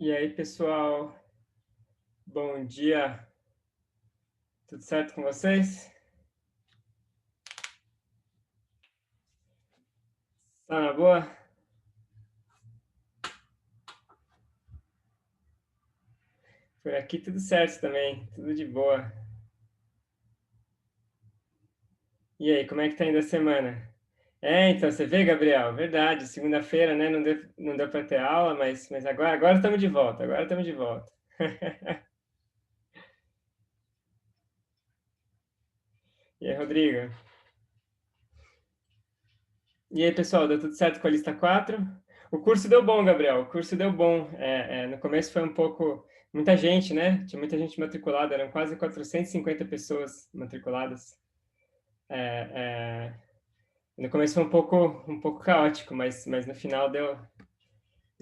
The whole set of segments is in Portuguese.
E aí, pessoal? Bom dia. Tudo certo com vocês? Tá na boa? Por aqui tudo certo também, tudo de boa. E aí, como é que tá indo a semana? Então, você vê, Gabriel? Verdade, segunda-feira, né? Não deu para ter aula, mas agora estamos de volta, agora estamos de volta. E aí, Rodrigo? E aí, pessoal, deu tudo certo com a lista 4? O curso deu bom, Gabriel, o curso deu bom. No começo foi um pouco... Muita gente, né? Tinha muita gente matriculada, eram quase 450 pessoas matriculadas. É, no começo foi um pouco caótico, mas no final deu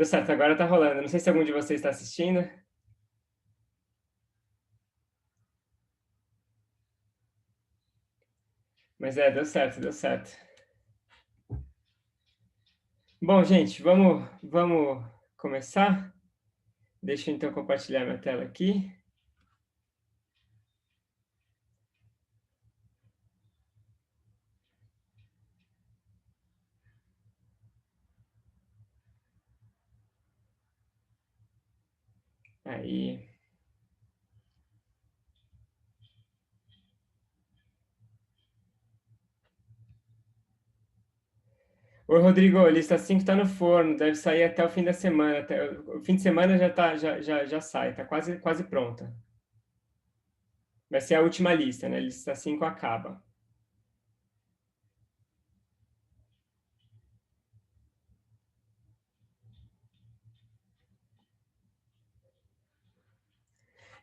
certo. Agora tá rolando. Não sei se algum de vocês está assistindo, mas deu certo, deu certo. Bom, gente, vamos começar. Deixa eu então compartilhar minha tela aqui. Aí. Oi, Rodrigo, a lista 5 está no forno, deve sair até o fim da semana. O fim de semana já sai, está quase pronta. Vai ser a última lista, né? A lista 5 acaba.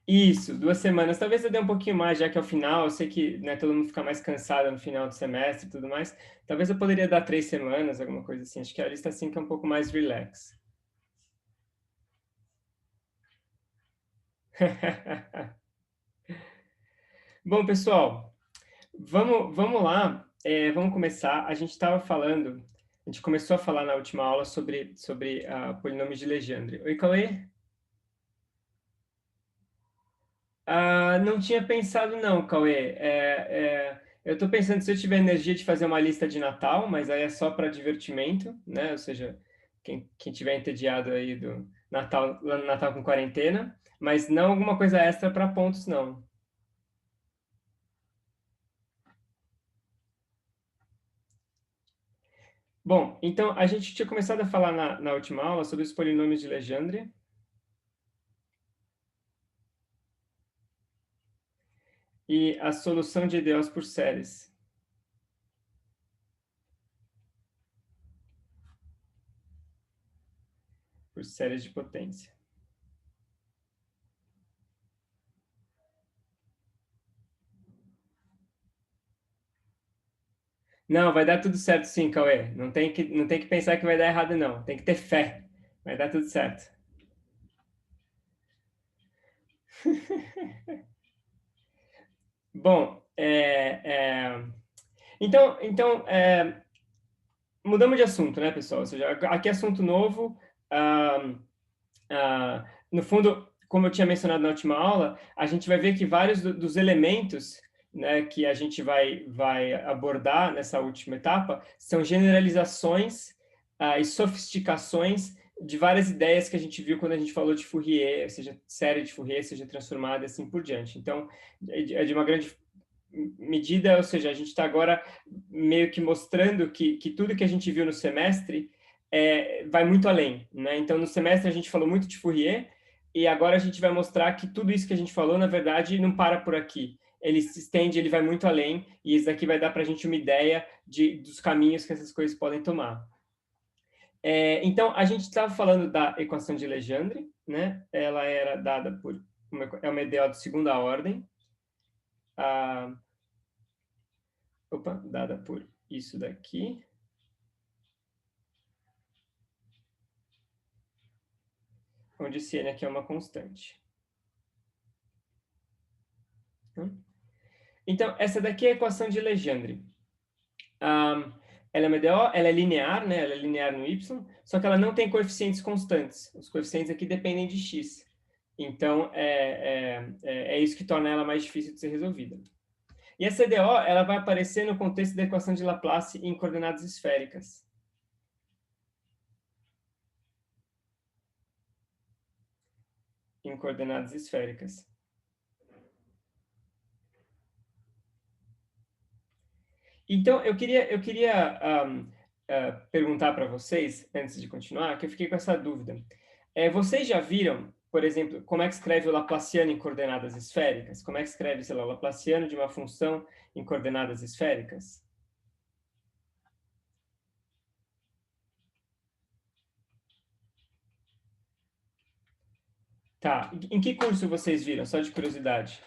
Isso, 2 semanas. Talvez eu dê um pouquinho mais, já que é o final. Eu sei que, né, todo mundo fica mais cansado no final do semestre e tudo mais. Talvez eu poderia dar 3 semanas, alguma coisa assim. Acho que a lista 5 é um pouco mais relax. Bom, pessoal, vamos lá. Vamos começar. A gente começou a falar na última aula sobre polinômios de Legendre. Oi, Cauê? Não tinha pensado não, Cauê. Eu estou pensando se eu tiver energia de fazer uma lista de Natal, mas aí é só para divertimento, né? Ou seja, quem tiver entediado aí do Natal, lá no Natal com quarentena, mas não alguma coisa extra para pontos, não. Bom, então a gente tinha começado a falar na última aula sobre os polinômios de Legendre e a solução de EDOs por séries, por séries de potência. Não, vai dar tudo certo sim, Cauê. Não tem que pensar que vai dar errado, não. Tem que ter fé. Vai dar tudo certo. Bom, então, mudamos de assunto, né, pessoal? Ou seja, aqui é assunto novo. ah, no fundo, como eu tinha mencionado na última aula, a gente vai ver que vários dos elementos, né, que a gente vai abordar nessa última etapa são generalizações e sofisticações de várias ideias que a gente viu quando a gente falou de Fourier, seja série de Fourier, seja transformada e assim por diante. Então, é de uma grande medida, ou seja, a gente está agora meio que mostrando que tudo que a gente viu no semestre vai muito além, né? Então, no semestre a gente falou muito de Fourier e agora a gente vai mostrar que tudo isso que a gente falou, na verdade, não para por aqui. Ele se estende, ele vai muito além e isso aqui vai dar para a gente uma ideia dos caminhos que essas coisas podem tomar. Então, a gente estava falando da equação de Legendre, né? Ela era dada por uma EDO de segunda ordem, ah, dada por isso daqui, onde esse n aqui é uma constante. Então, essa daqui é a equação de Legendre. ela é uma EDO, ela é linear, né? Ela é linear no y, só que ela não tem coeficientes constantes. Os coeficientes aqui dependem de x. Então, é isso que torna ela mais difícil de ser resolvida. E essa EDO, ela vai aparecer no contexto da equação de Laplace em coordenadas esféricas. Em coordenadas esféricas. Então, eu queria perguntar para vocês, antes de continuar, que eu fiquei com essa dúvida. Vocês já viram, por exemplo, como é que escreve o Laplaciano em coordenadas esféricas? Como é que escreve, sei lá, o Laplaciano de uma função em coordenadas esféricas? Tá. Em que curso vocês viram? Só de curiosidade.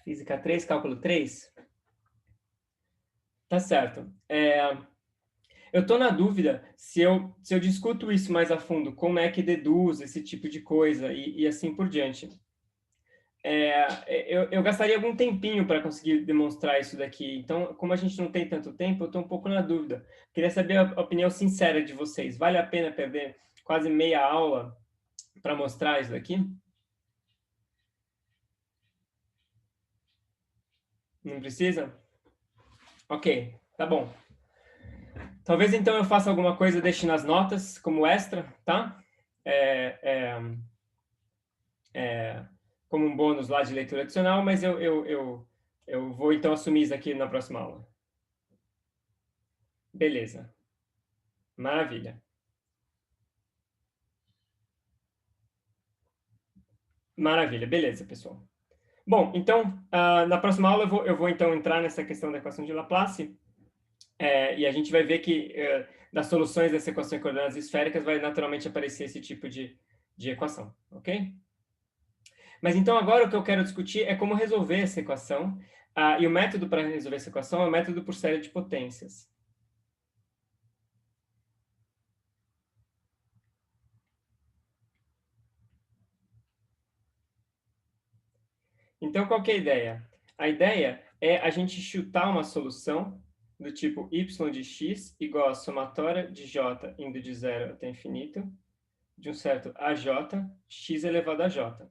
Física 3, cálculo 3? Tá certo. Eu estou na dúvida se eu discuto isso mais a fundo, como é que deduz esse tipo de coisa e assim por diante. Eu gastaria algum tempinho para conseguir demonstrar isso daqui. Então, como a gente não tem tanto tempo, eu estou um pouco na dúvida. Queria saber a opinião sincera de vocês. Vale a pena perder quase meia aula para mostrar isso daqui? Não precisa? Ok, tá bom. Talvez então eu faça alguma coisa, deixe nas notas como extra, tá? Como um bônus lá de leitura adicional, mas eu vou então assumir isso aqui na próxima aula. Beleza. Maravilha. Maravilha, beleza, pessoal. Bom, então, na próxima aula eu vou então entrar nessa questão da equação de Laplace, e a gente vai ver que das soluções dessa equação em coordenadas esféricas vai naturalmente aparecer esse tipo de equação, ok? Mas então agora o que eu quero discutir é como resolver essa equação, e o método para resolver essa equação é o método por série de potências. Então, qual que é a ideia? A ideia é a gente chutar uma solução do tipo y de x igual a somatória de j indo de 0 até infinito, de um certo AJ, x elevado a j.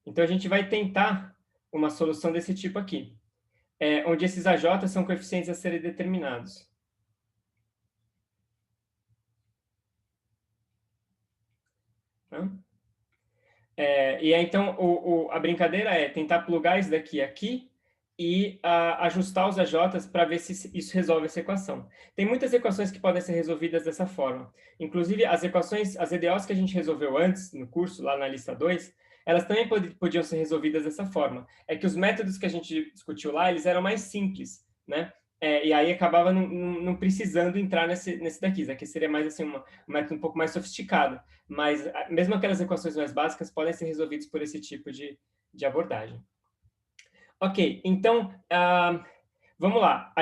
Então, a gente vai tentar uma solução desse tipo aqui, onde esses AJ são coeficientes a serem determinados. Tá? E aí, então, a brincadeira é tentar plugar isso daqui aqui e ajustar os AJs para ver se isso resolve essa equação. Tem muitas equações que podem ser resolvidas dessa forma. Inclusive, as EDOs que a gente resolveu antes, no curso, lá na lista 2, elas também podiam ser resolvidas dessa forma. É que os métodos que a gente discutiu lá, eles eram mais simples, né? E aí acabava não precisando entrar nesse daqui. Isso aqui seria mais assim, um método um pouco mais sofisticado. Mas mesmo aquelas equações mais básicas podem ser resolvidas por esse tipo de abordagem. Ok, então, vamos lá.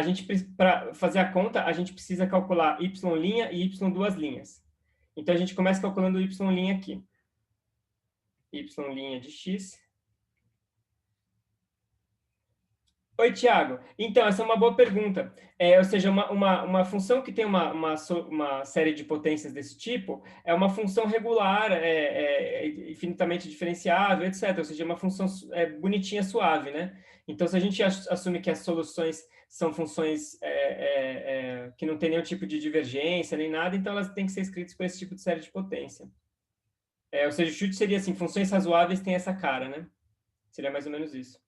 Para fazer a conta, a gente precisa calcular y' e y2'. Então, a gente começa calculando y' aqui. Y' de x. Oi, Tiago. Então, essa é uma boa pergunta. Ou seja, uma função que tem uma série de potências desse tipo é uma função regular, infinitamente diferenciável, etc. Ou seja, uma função bonitinha, suave, né? Então, se a gente assume que as soluções são funções que não tem nenhum tipo de divergência, nem nada, então elas têm que ser escritas com esse tipo de série de potência. Ou seja, o chute seria assim, funções razoáveis têm essa cara, né? Seria mais ou menos isso.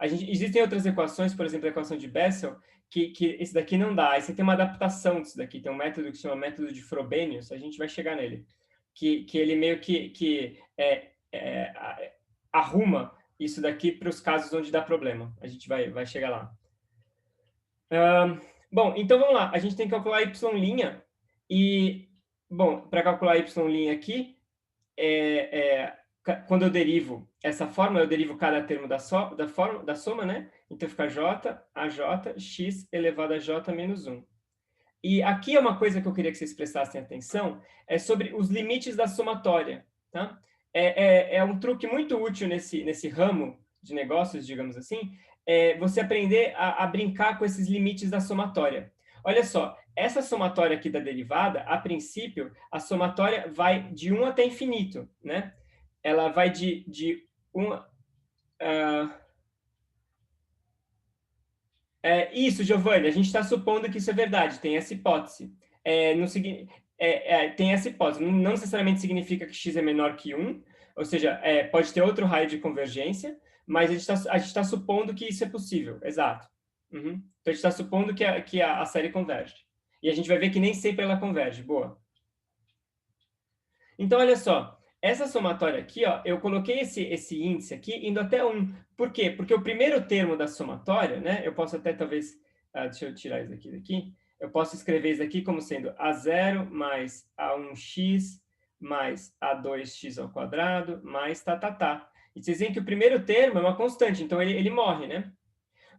Existem outras equações, por exemplo, a equação de Bessel, que esse daqui não dá. Aí você tem uma adaptação disso daqui. Tem um método que se chama método de Frobenius, a gente vai chegar nele, que ele meio que arruma isso daqui para os casos onde dá problema. A gente vai chegar lá. Bom, então vamos lá. A gente tem que calcular y' e, bom, para calcular y' aqui, quando eu derivo essa fórmula, eu derivo cada termo da soma, né? Então fica j, AJ, x elevado a j menos 1. E aqui é uma coisa que eu queria que vocês prestassem atenção, é sobre os limites da somatória, tá? É um truque muito útil nesse ramo de negócios, digamos assim, você aprender a brincar com esses limites da somatória. Olha só, essa somatória aqui da derivada, a princípio, a somatória vai de 1 até infinito, né? Ela vai de 1... isso, Giovanni, a gente está supondo que isso é verdade, tem essa hipótese. Tem essa hipótese, não necessariamente significa que x é menor que 1, ou seja, pode ter outro raio de convergência, mas a gente tá supondo que isso é possível, exato. Uhum. Então, a gente está supondo que a série converge. E a gente vai ver que nem sempre ela converge, boa. Então, olha só, essa somatória aqui, ó, eu coloquei esse índice aqui indo até 1. Por quê? Porque o primeiro termo da somatória, né, eu posso até talvez, deixa eu tirar isso daqui, eu posso escrever isso aqui como sendo A0 mais A1x mais A2x ao quadrado mais tá. E vocês veem que o primeiro termo é uma constante, então ele morre, né?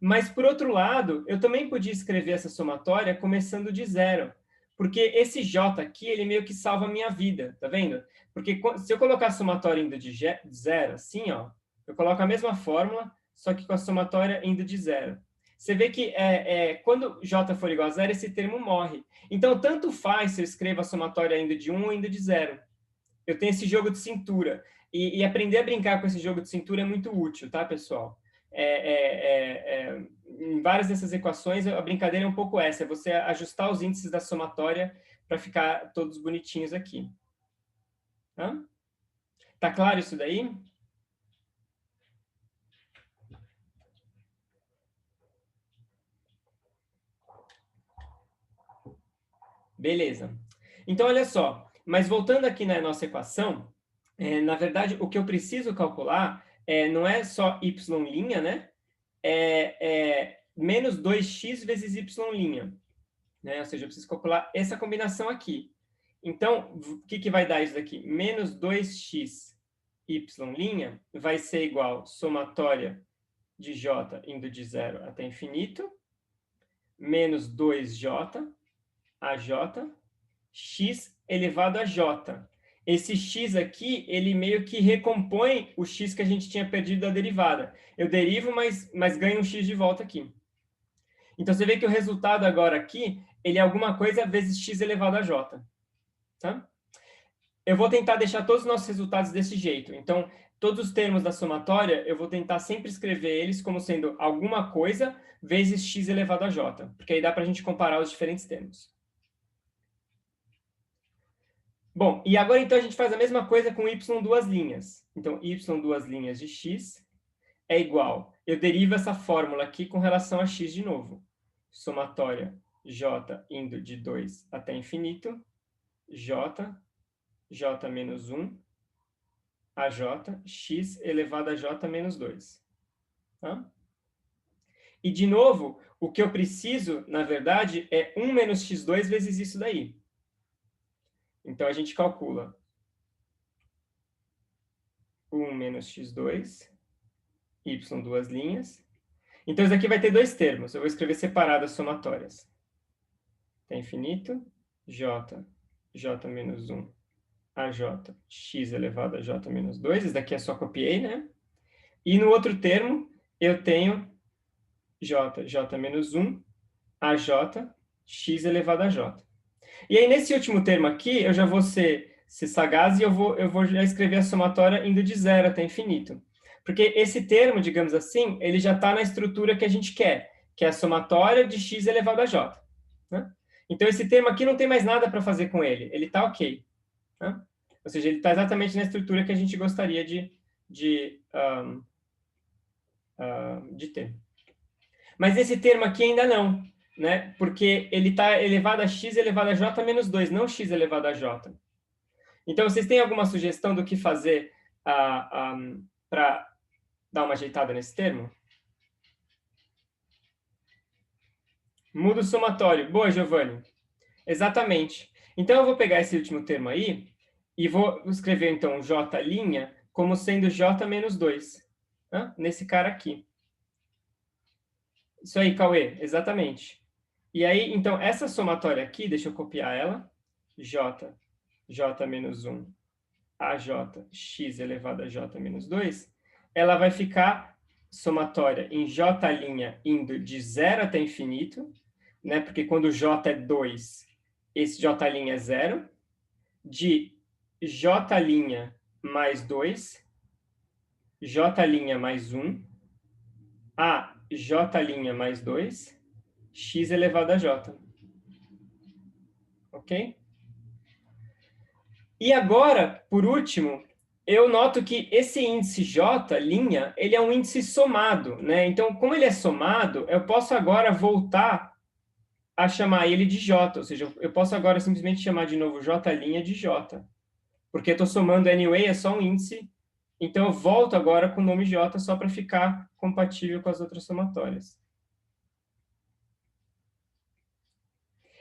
Mas, por outro lado, eu também podia escrever essa somatória começando de 0. Porque esse J aqui, ele meio que salva a minha vida, tá vendo? Porque se eu colocar a somatória indo de 0, assim, ó, eu coloco a mesma fórmula, só que com a somatória indo de 0. Você vê que quando J for igual a 0, esse termo morre. Então, tanto faz se eu escrevo a somatória indo de 1 ou indo de 0. Eu tenho esse jogo de cintura. E aprender a brincar com esse jogo de cintura é muito útil, tá, pessoal? Em várias dessas equações, a brincadeira é um pouco essa, é você ajustar os índices da somatória para ficar todos bonitinhos aqui. Tá claro isso daí? Beleza. Então, olha só, mas voltando aqui na nossa equação, na verdade, o que eu preciso calcular não é só y', né? Menos 2x vezes y', né? Ou seja, eu preciso calcular essa combinação aqui. Então, o que vai dar isso daqui? Menos 2x y' vai ser igual somatória de j indo de 0 até infinito, menos 2j, aj, x elevado a j. Esse x aqui, ele meio que recompõe o x que a gente tinha perdido da derivada. Eu derivo, mas ganho um x de volta aqui. Então, você vê que o resultado agora aqui, ele é alguma coisa vezes x elevado a j. Tá? Eu vou tentar deixar todos os nossos resultados desse jeito. Então, todos os termos da somatória, eu vou tentar sempre escrever eles como sendo alguma coisa vezes x elevado a j, porque aí dá para a gente comparar os diferentes termos. Bom, e agora então a gente faz a mesma coisa com y duas linhas. Então, y duas linhas de x é igual. Eu derivo essa fórmula aqui com relação a x de novo. Somatória j indo de 2 até infinito, j menos 1, a j, x elevado a j menos 2. Tá? E, de novo, o que eu preciso, na verdade, é 1 menos x2 vezes isso daí. Então, a gente calcula 1 menos x2, y duas linhas. Então, isso aqui vai ter dois termos. Eu vou escrever separadas somatórias. Tem infinito, j menos 1, aj, x elevado a j menos 2. Isso daqui é só copiei, né? E no outro termo, eu tenho j menos 1, aj, x elevado a j. E aí, nesse último termo aqui, eu já vou ser sagaz e eu vou já escrever a somatória indo de 0 até infinito. Porque esse termo, digamos assim, ele já está na estrutura que a gente quer, que é a somatória de x elevado a j. Né? Então, esse termo aqui não tem mais nada para fazer com ele. Ele está ok. Né? Ou seja, ele está exatamente na estrutura que a gente gostaria de ter. Mas esse termo aqui ainda não, né? Porque ele está elevado a x elevado a j menos 2, não x elevado a j. Então, vocês têm alguma sugestão do que fazer para dar uma ajeitada nesse termo? Muda o somatório. Boa, Giovanni. Exatamente. Então, eu vou pegar esse último termo aí e vou escrever, então, j' como sendo j menos 2. Né? Nesse cara aqui. Isso aí, Cauê. Exatamente. E aí, então, essa somatória aqui, deixa eu copiar ela. j menos 1, aj, x elevado a j menos 2, ela vai ficar somatória em J' indo de 0 até infinito, né? Porque quando J é 2, esse J' é 0, de J' mais 2, J' mais 1, a J' mais 2, x elevado a J. Ok? E agora, por último, eu noto que esse índice J', ele é um índice somado, né? Então, como ele é somado, eu posso agora voltar a chamar ele de J, ou seja, eu posso agora simplesmente chamar de novo J' de J, porque eu estou somando anyway, é só um índice, então eu volto agora com o nome J só para ficar compatível com as outras somatórias.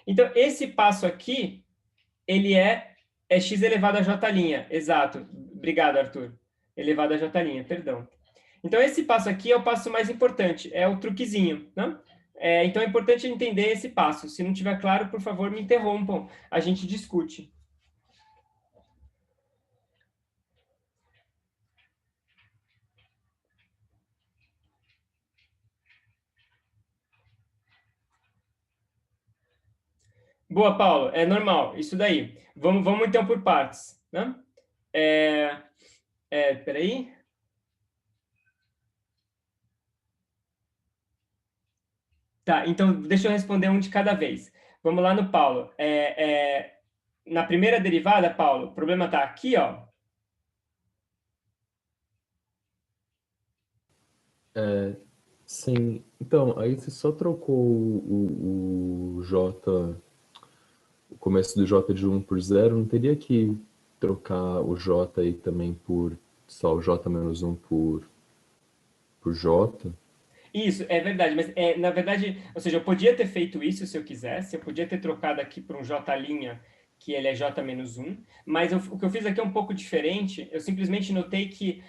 Então, esse passo aqui, ele é x elevado a J', exato. Obrigado, Arthur. Elevado a J', perdão. Então, esse passo aqui é o passo mais importante, é o truquezinho, né? Então, é importante entender esse passo. Se não tiver claro, por favor, me interrompam. A gente discute. Boa, Paulo. É normal, isso daí. Vamos então por partes, né? Peraí. Tá, então deixa eu responder um de cada vez. Vamos lá no Paulo. Na primeira derivada, Paulo, o problema está aqui, ó. Sim. Então, aí você só trocou o J, o começo do J de 1 por 0, não teria que trocar o J aí também por só o J menos 1 por J? Isso, é verdade, mas na verdade, ou seja, eu podia ter feito isso se eu quisesse, eu podia ter trocado aqui por um J', que ele é J menos 1, mas o que eu fiz aqui é um pouco diferente, eu simplesmente notei que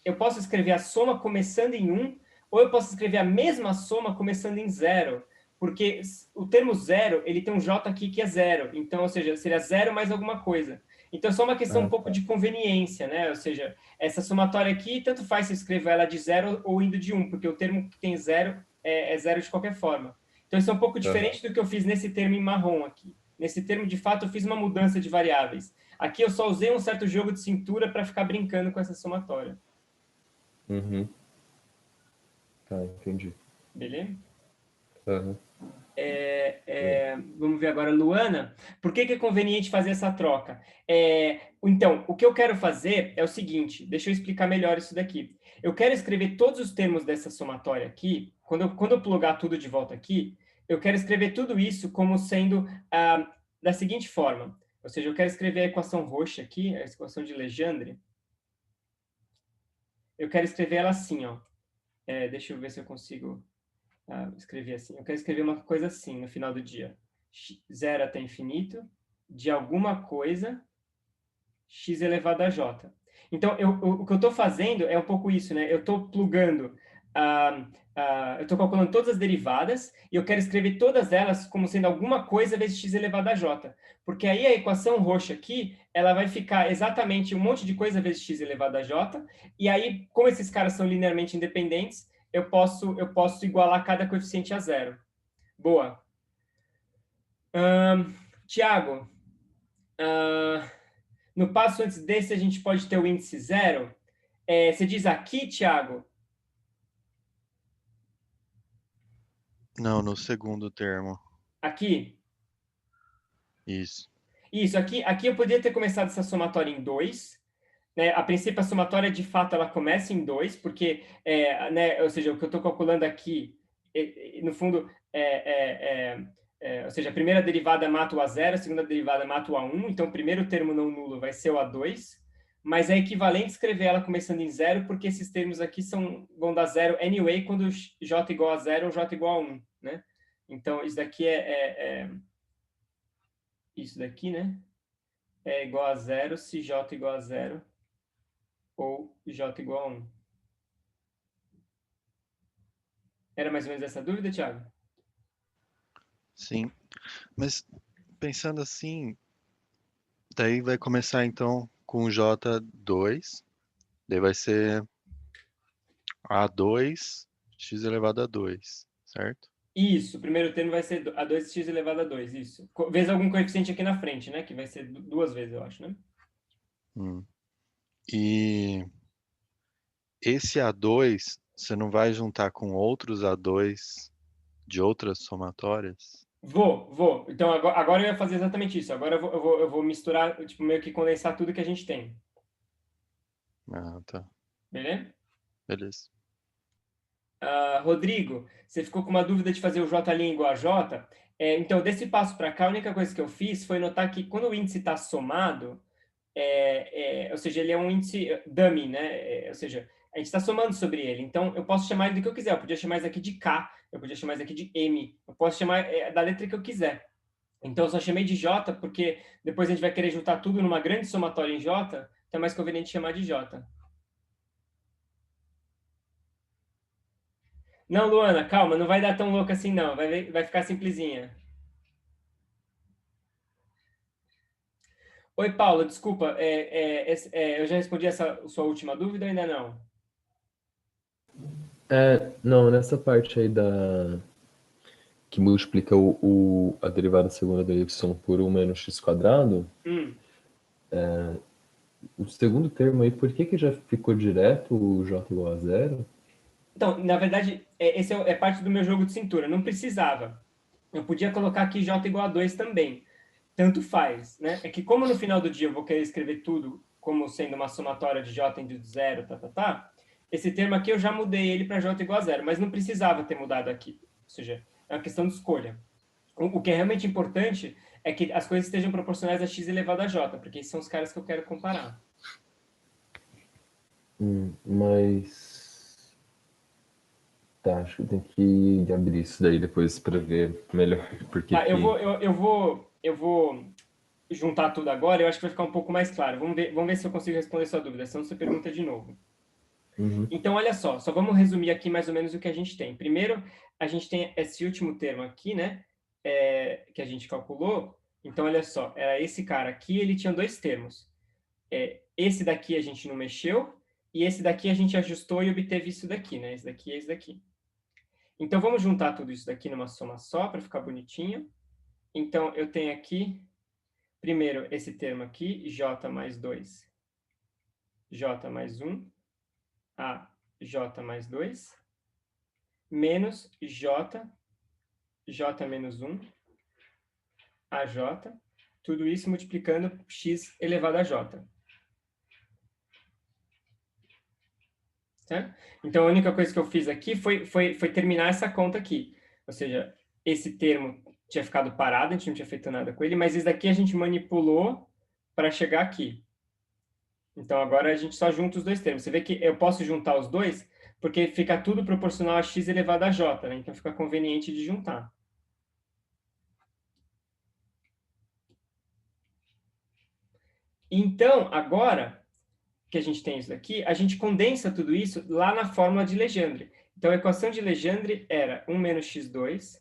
eu posso escrever a soma começando em 1, ou eu posso escrever a mesma soma começando em 0, porque o termo 0, ele tem um J aqui que é 0, então, ou seja, seria 0 mais alguma coisa. Então, é só uma questão um Ah, pouco tá. de conveniência, né? Ou seja, essa somatória aqui, tanto faz se eu escrever ela de 0 ou indo de 1, porque o termo que tem 0 é 0 de qualquer forma. Então, isso é um pouco Aham. diferente do que eu fiz nesse termo em marrom aqui. Nesse termo, de fato, eu fiz uma mudança de variáveis. Aqui eu só usei um certo jogo de cintura para ficar brincando com essa somatória. Uhum. Tá, entendi. Beleza? Aham. Vamos ver agora, Luana. Por que é conveniente fazer essa troca? Então, o que eu quero fazer é o seguinte, deixa eu explicar melhor isso daqui. Eu quero escrever todos os termos dessa somatória aqui, quando eu plugar tudo de volta aqui, eu quero escrever tudo isso como sendo da seguinte forma. Ou seja, eu quero escrever a equação roxa aqui, a equação de Legendre. Eu quero escrever ela assim, ó. Deixa eu ver se eu consigo escrever assim. Eu quero escrever uma coisa assim no final do dia. 0 até infinito, de alguma coisa, x elevado a j. Então, o que eu estou fazendo é um pouco isso, né? Eu estou plugando, eu estou calculando todas as derivadas e eu quero escrever todas elas como sendo alguma coisa vezes x elevado a j. Porque aí a equação roxa aqui, ela vai ficar exatamente um monte de coisa vezes x elevado a j. E aí, como esses caras são linearmente independentes, eu posso igualar cada coeficiente a zero. Boa. Tiago, no passo antes desse, a gente pode ter o índice zero. Você diz aqui, Tiago? Não, no segundo termo. Aqui? Isso. Isso, aqui eu poderia ter começado essa somatória em 2. Né? A princípio, a somatória, de fato, ela começa em 2, porque, né, ou seja, o que eu estou calculando aqui, no fundo, ou seja, a primeira derivada mata o A0, a segunda derivada mata o A1, então o primeiro termo não nulo vai ser o A2, mas é equivalente escrever ela começando em 0, porque esses termos aqui vão dar 0 anyway quando j igual a 0 ou j igual a 1, né? Então, isso daqui isso daqui, né? É igual a 0 se j igual a 0 ou j igual a 1. Era mais ou menos essa dúvida, Thiago? Sim. Mas pensando assim, daí vai começar então com J2. Daí vai ser A2, x elevado a 2, certo? Isso, o primeiro termo vai ser a 2x elevado a 2, isso. Vezes algum coeficiente aqui na frente, né? Que vai ser duas vezes, eu acho, né? E esse A2, você não vai juntar com outros A2 de outras somatórias? Vou. Então, agora eu ia fazer exatamente isso. Agora eu vou misturar, tipo, meio que condensar tudo que a gente tem. Ah, tá. Beleza? Beleza. Rodrigo, você ficou com uma dúvida de fazer o J' igual a J? Então, desse passo para cá, a única coisa que eu fiz foi notar que quando o índice está somado, ou seja, ele é um índice dummy, né? Ou seja, a gente está somando sobre ele. Então, eu posso chamar ele do que eu quiser. Eu podia chamar isso aqui de K, eu podia chamar isso aqui de M, eu posso chamar da letra que eu quiser. Então, eu só chamei de J porque depois a gente vai querer juntar tudo numa grande somatória em J, então é mais conveniente chamar de J. Não, Luana, calma, não vai dar tão louco assim, não. Vai ficar simplesinha. Oi, Paula, desculpa, eu já respondi essa sua última dúvida ou ainda não? Não, nessa parte aí que multiplica a derivada segunda da y por 1 menos x quadrado, o segundo termo aí, por que já ficou direto o j igual a zero? Então, na verdade, esse é parte do meu jogo de cintura. Não precisava. Eu podia colocar aqui j igual a 2 também. Tanto faz, né? É que como no final do dia eu vou querer escrever tudo como sendo uma somatória de j indo de zero, esse termo aqui eu já mudei ele para j igual a zero, mas não precisava ter mudado aqui. Ou seja, é uma questão de escolha. O que é realmente importante é que as coisas estejam proporcionais a x elevado a j, porque esses são os caras que eu quero comparar. Mas... Tá, acho que eu tenho que abrir isso daí depois para ver melhor. Porque Tá, eu vou juntar tudo agora, eu acho que vai ficar um pouco mais claro. Vamos ver se eu consigo responder sua dúvida, senão você pergunta de novo. Então, olha só vamos resumir aqui mais ou menos o que a gente tem. Primeiro, a gente tem esse último termo aqui, né, que a gente calculou. Então, olha só, era esse cara aqui, ele tinha dois termos. Esse daqui a gente não mexeu, e esse daqui a gente ajustou e obteve isso daqui, né, esse daqui e esse daqui. Então, vamos juntar tudo isso daqui numa soma só, para ficar bonitinho. Então, eu tenho aqui, primeiro, esse termo aqui, j mais 2, j mais 1, a j mais 2, menos j, j menos 1, a j, tudo isso multiplicando x elevado a j. Certo? Então, a única coisa que eu fiz aqui foi terminar essa conta aqui. Ou seja, esse termo tinha ficado parado, a gente não tinha feito nada com ele, mas esse daqui a gente manipulou para chegar aqui. Então, agora a gente só junta os dois termos. Você vê que eu posso juntar os dois, porque fica tudo proporcional a x elevado a j, né? Então, fica conveniente de juntar. Então, agora que a gente tem isso daqui, a gente condensa tudo isso lá na fórmula de Legendre. Então, a equação de Legendre era 1 menos x2,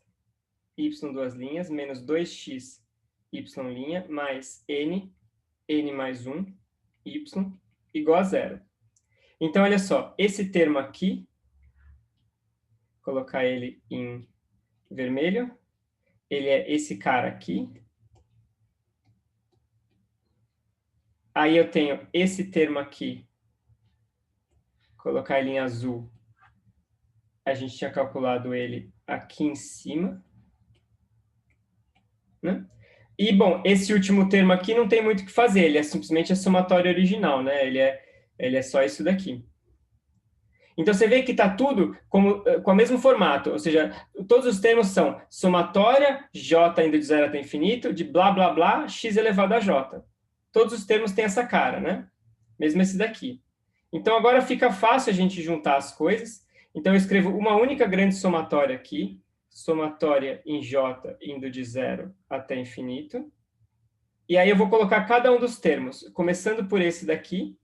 y duas linhas, menos 2x, y', mais n mais 1, y, igual a zero. Então, olha só, esse termo aqui, colocar ele em vermelho, ele é esse cara aqui. Aí eu tenho esse termo aqui, colocar ele em azul. A gente tinha calculado ele aqui em cima. Né? E, bom, esse último termo aqui não tem muito o que fazer, ele é simplesmente a somatória original, né? Ele é só isso daqui. Então, você vê que está tudo com o mesmo formato, ou seja, todos os termos são somatória, j indo de zero até infinito, de blá, blá, blá, x elevado a j. Todos os termos têm essa cara, né? Mesmo esse daqui. Então, agora fica fácil a gente juntar as coisas. Então, eu escrevo uma única grande somatória aqui, somatória em j indo de zero até infinito. E aí eu vou colocar cada um dos termos, começando por esse daqui.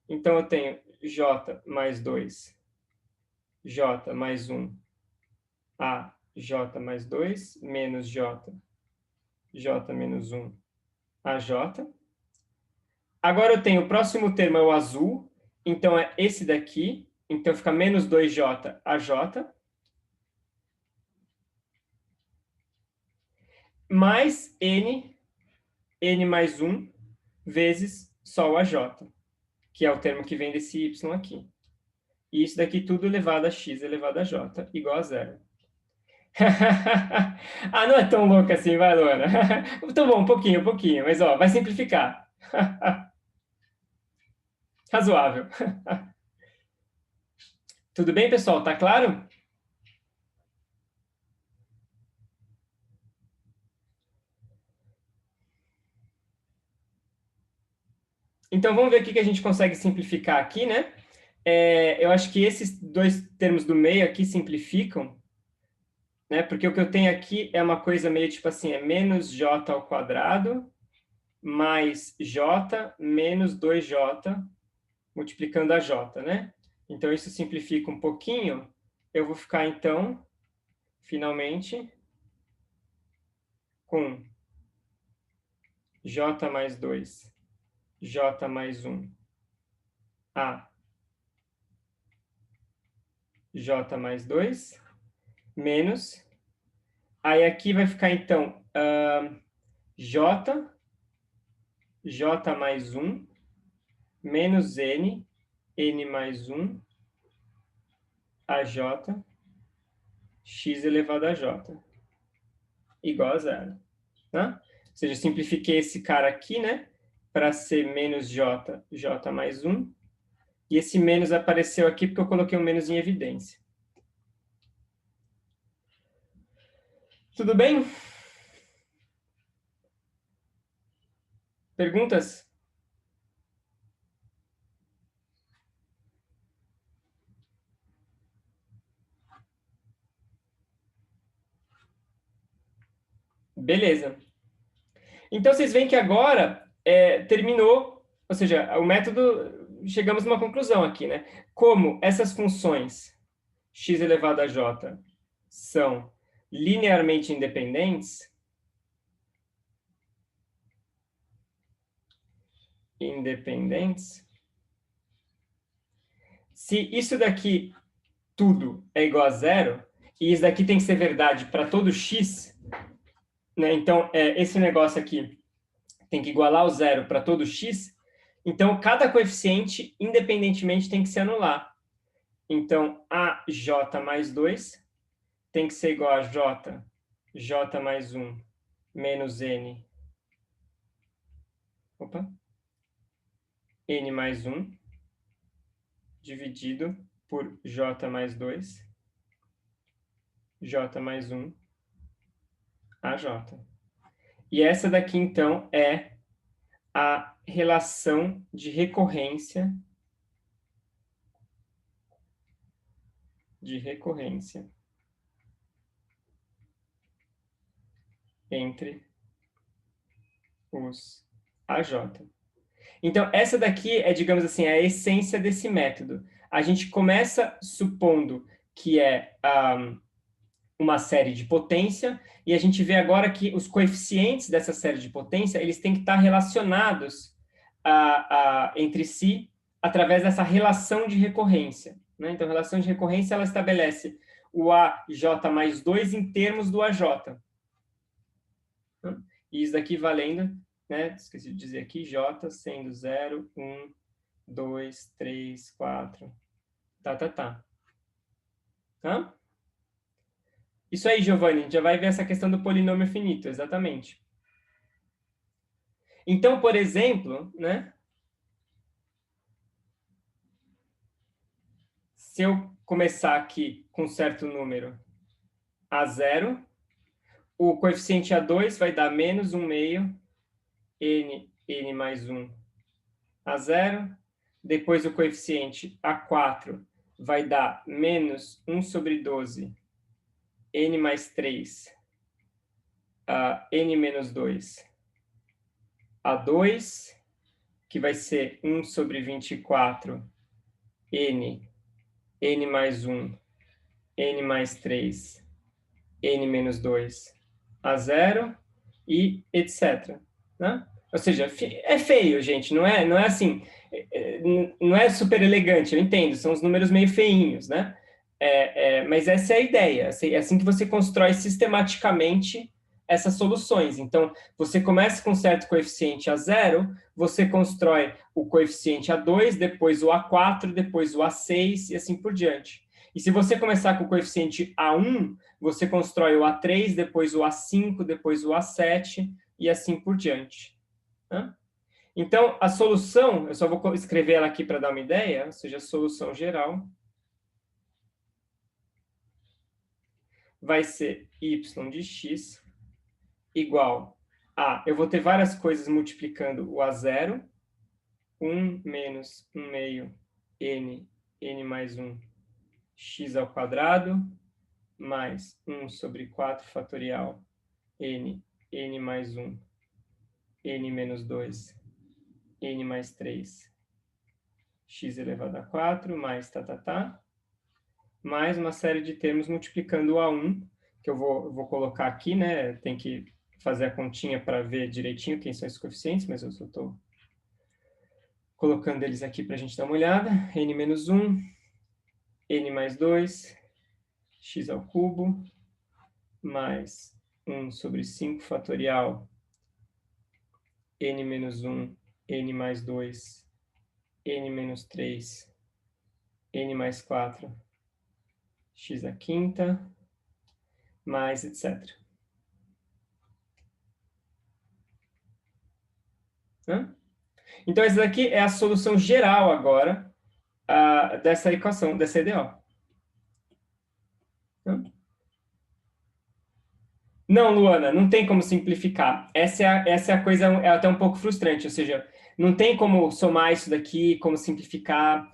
Então, eu tenho j mais 2, j mais 1, a j mais 2, menos j, j menos 1, a j. Agora eu tenho o próximo termo é o azul, então é esse daqui, Então, fica menos 2J AJ. Mais N mais 1, vezes só o AJ, que é o termo que vem desse Y aqui. E isso daqui tudo elevado a x elevado a j, igual a 0. Ah, não é tão louco assim, vai, Luana. Tá bom, um pouquinho, mas ó, vai simplificar. Razoável. Tudo bem, pessoal? Tá claro? Então, vamos ver o que a gente consegue simplificar aqui, né? Eu acho que esses dois termos do meio aqui simplificam, né? Porque o que eu tenho aqui é uma coisa meio tipo assim, é menos j ao quadrado mais j menos 2j multiplicando a j, né? Então, isso simplifica um pouquinho. Eu vou ficar, então, finalmente, com j mais 2, j mais 1, a j mais 2, menos... Aí aqui vai ficar, então, j mais 1, menos n mais 1, AJ, x elevado a j, igual a 0. Né? Ou seja, simplifiquei esse cara aqui, né? Para ser menos j mais 1. E esse menos apareceu aqui porque eu coloquei o menos em evidência. Tudo bem? Perguntas? Beleza. Então, vocês veem que agora terminou, ou seja, o método, chegamos a uma conclusão aqui, né? Como essas funções x elevado a j são linearmente independentes, se isso daqui tudo é igual a 0, e isso daqui tem que ser verdade para todo x, né? Então, esse negócio aqui tem que igualar o 0 para todo x, então cada coeficiente, independentemente, tem que se anular. Então, a j mais 2 tem que ser igual a j mais 1, menos n, n mais 1, dividido por j mais 2, j mais 1, AJ. E essa daqui, então, é a relação de recorrência entre os AJ. Então, essa daqui é, digamos assim, a essência desse método. A gente começa supondo que é uma série de potência, e a gente vê agora que os coeficientes dessa série de potência, eles têm que estar relacionados entre si através dessa relação de recorrência. Né? Então, a relação de recorrência, ela estabelece o AJ mais 2 em termos do AJ. E isso daqui valendo, né? Esqueci de dizer aqui, J sendo 0, 1, 2, 3, 4, tá. Hã? Isso aí, Giovanni, já vai ver essa questão do polinômio finito, exatamente. Então, por exemplo, né? Se eu começar aqui com um certo número a 0, o coeficiente A2 vai dar menos 1 meio, n mais 1 a 0. Depois o coeficiente A4 vai dar menos 1 sobre 12, n mais 3, n menos 2, A2, que vai ser 1 sobre 24, n mais 1, n mais 3, n menos 2, a 0, e etc. Né? Ou seja, é feio, gente, não é assim, não é super elegante, eu entendo, são os números meio feinhos, né? Mas essa é a ideia, é assim que você constrói sistematicamente essas soluções. Então, você começa com um certo coeficiente a 0, você constrói o coeficiente a 2, depois o A4, depois o A6 e assim por diante. E se você começar com o coeficiente A1, você constrói o A3, depois o A5, depois o A7 e assim por diante. Então, a solução, eu só vou escrever ela aqui para dar uma ideia, ou seja, a solução geral vai ser y de x igual a... Eu vou ter várias coisas multiplicando o A0, 1 menos 1 meio n mais 1, x ao quadrado, mais 1 sobre 4 fatorial n mais 1, n menos 2, n mais 3, x elevado a 4, mais mais uma série de termos multiplicando o A1, que eu vou colocar aqui, né? Tem que fazer a continha para ver direitinho quem são esses coeficientes, mas eu só estou colocando eles aqui para a gente dar uma olhada. N menos 1, n mais 2, x ao cubo, mais 1 sobre 5 fatorial, n menos 1, n mais 2, n menos 3, n mais 4, x à quinta, mais etc. Então, essa daqui é a solução geral agora dessa equação, dessa EDO. Não, Luana, não tem como simplificar. Essa é a coisa, é até um pouco frustrante, ou seja, não tem como somar isso daqui, como simplificar.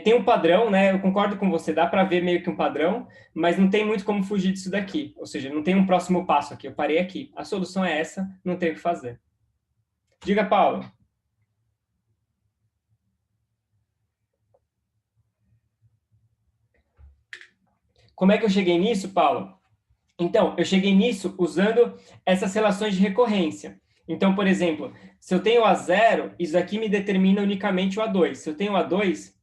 Tem um padrão, né? Eu concordo com você, dá para ver meio que um padrão, mas não tem muito como fugir disso daqui. Ou seja, não tem um próximo passo aqui. Eu parei aqui. A solução é essa, não tem o que fazer. Diga, Paulo. Como é que eu cheguei nisso, Paulo? Então, eu cheguei nisso usando essas relações de recorrência. Então, por exemplo, se eu tenho A0, isso aqui me determina unicamente o A2. Se eu tenho o A2,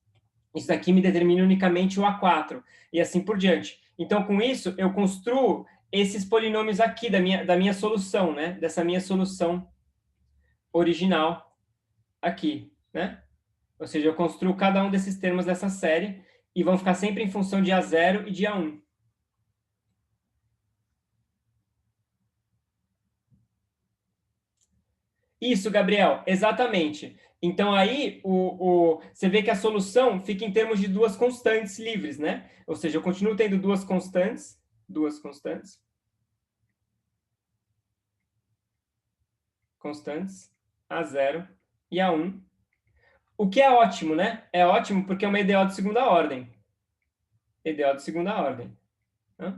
isso aqui me determina unicamente o A4. E assim por diante. Então, com isso, eu construo esses polinômios aqui da minha solução, né? Dessa minha solução original aqui, né? Ou seja, eu construo cada um desses termos dessa série e vão ficar sempre em função de A0 e de A1. Isso, Gabriel, exatamente. Então, aí, você vê que a solução fica em termos de duas constantes livres, né? Ou seja, eu continuo tendo duas constantes, A0 e A1. O que é ótimo, né? É ótimo porque é uma EDO de segunda ordem. EDO de segunda ordem. É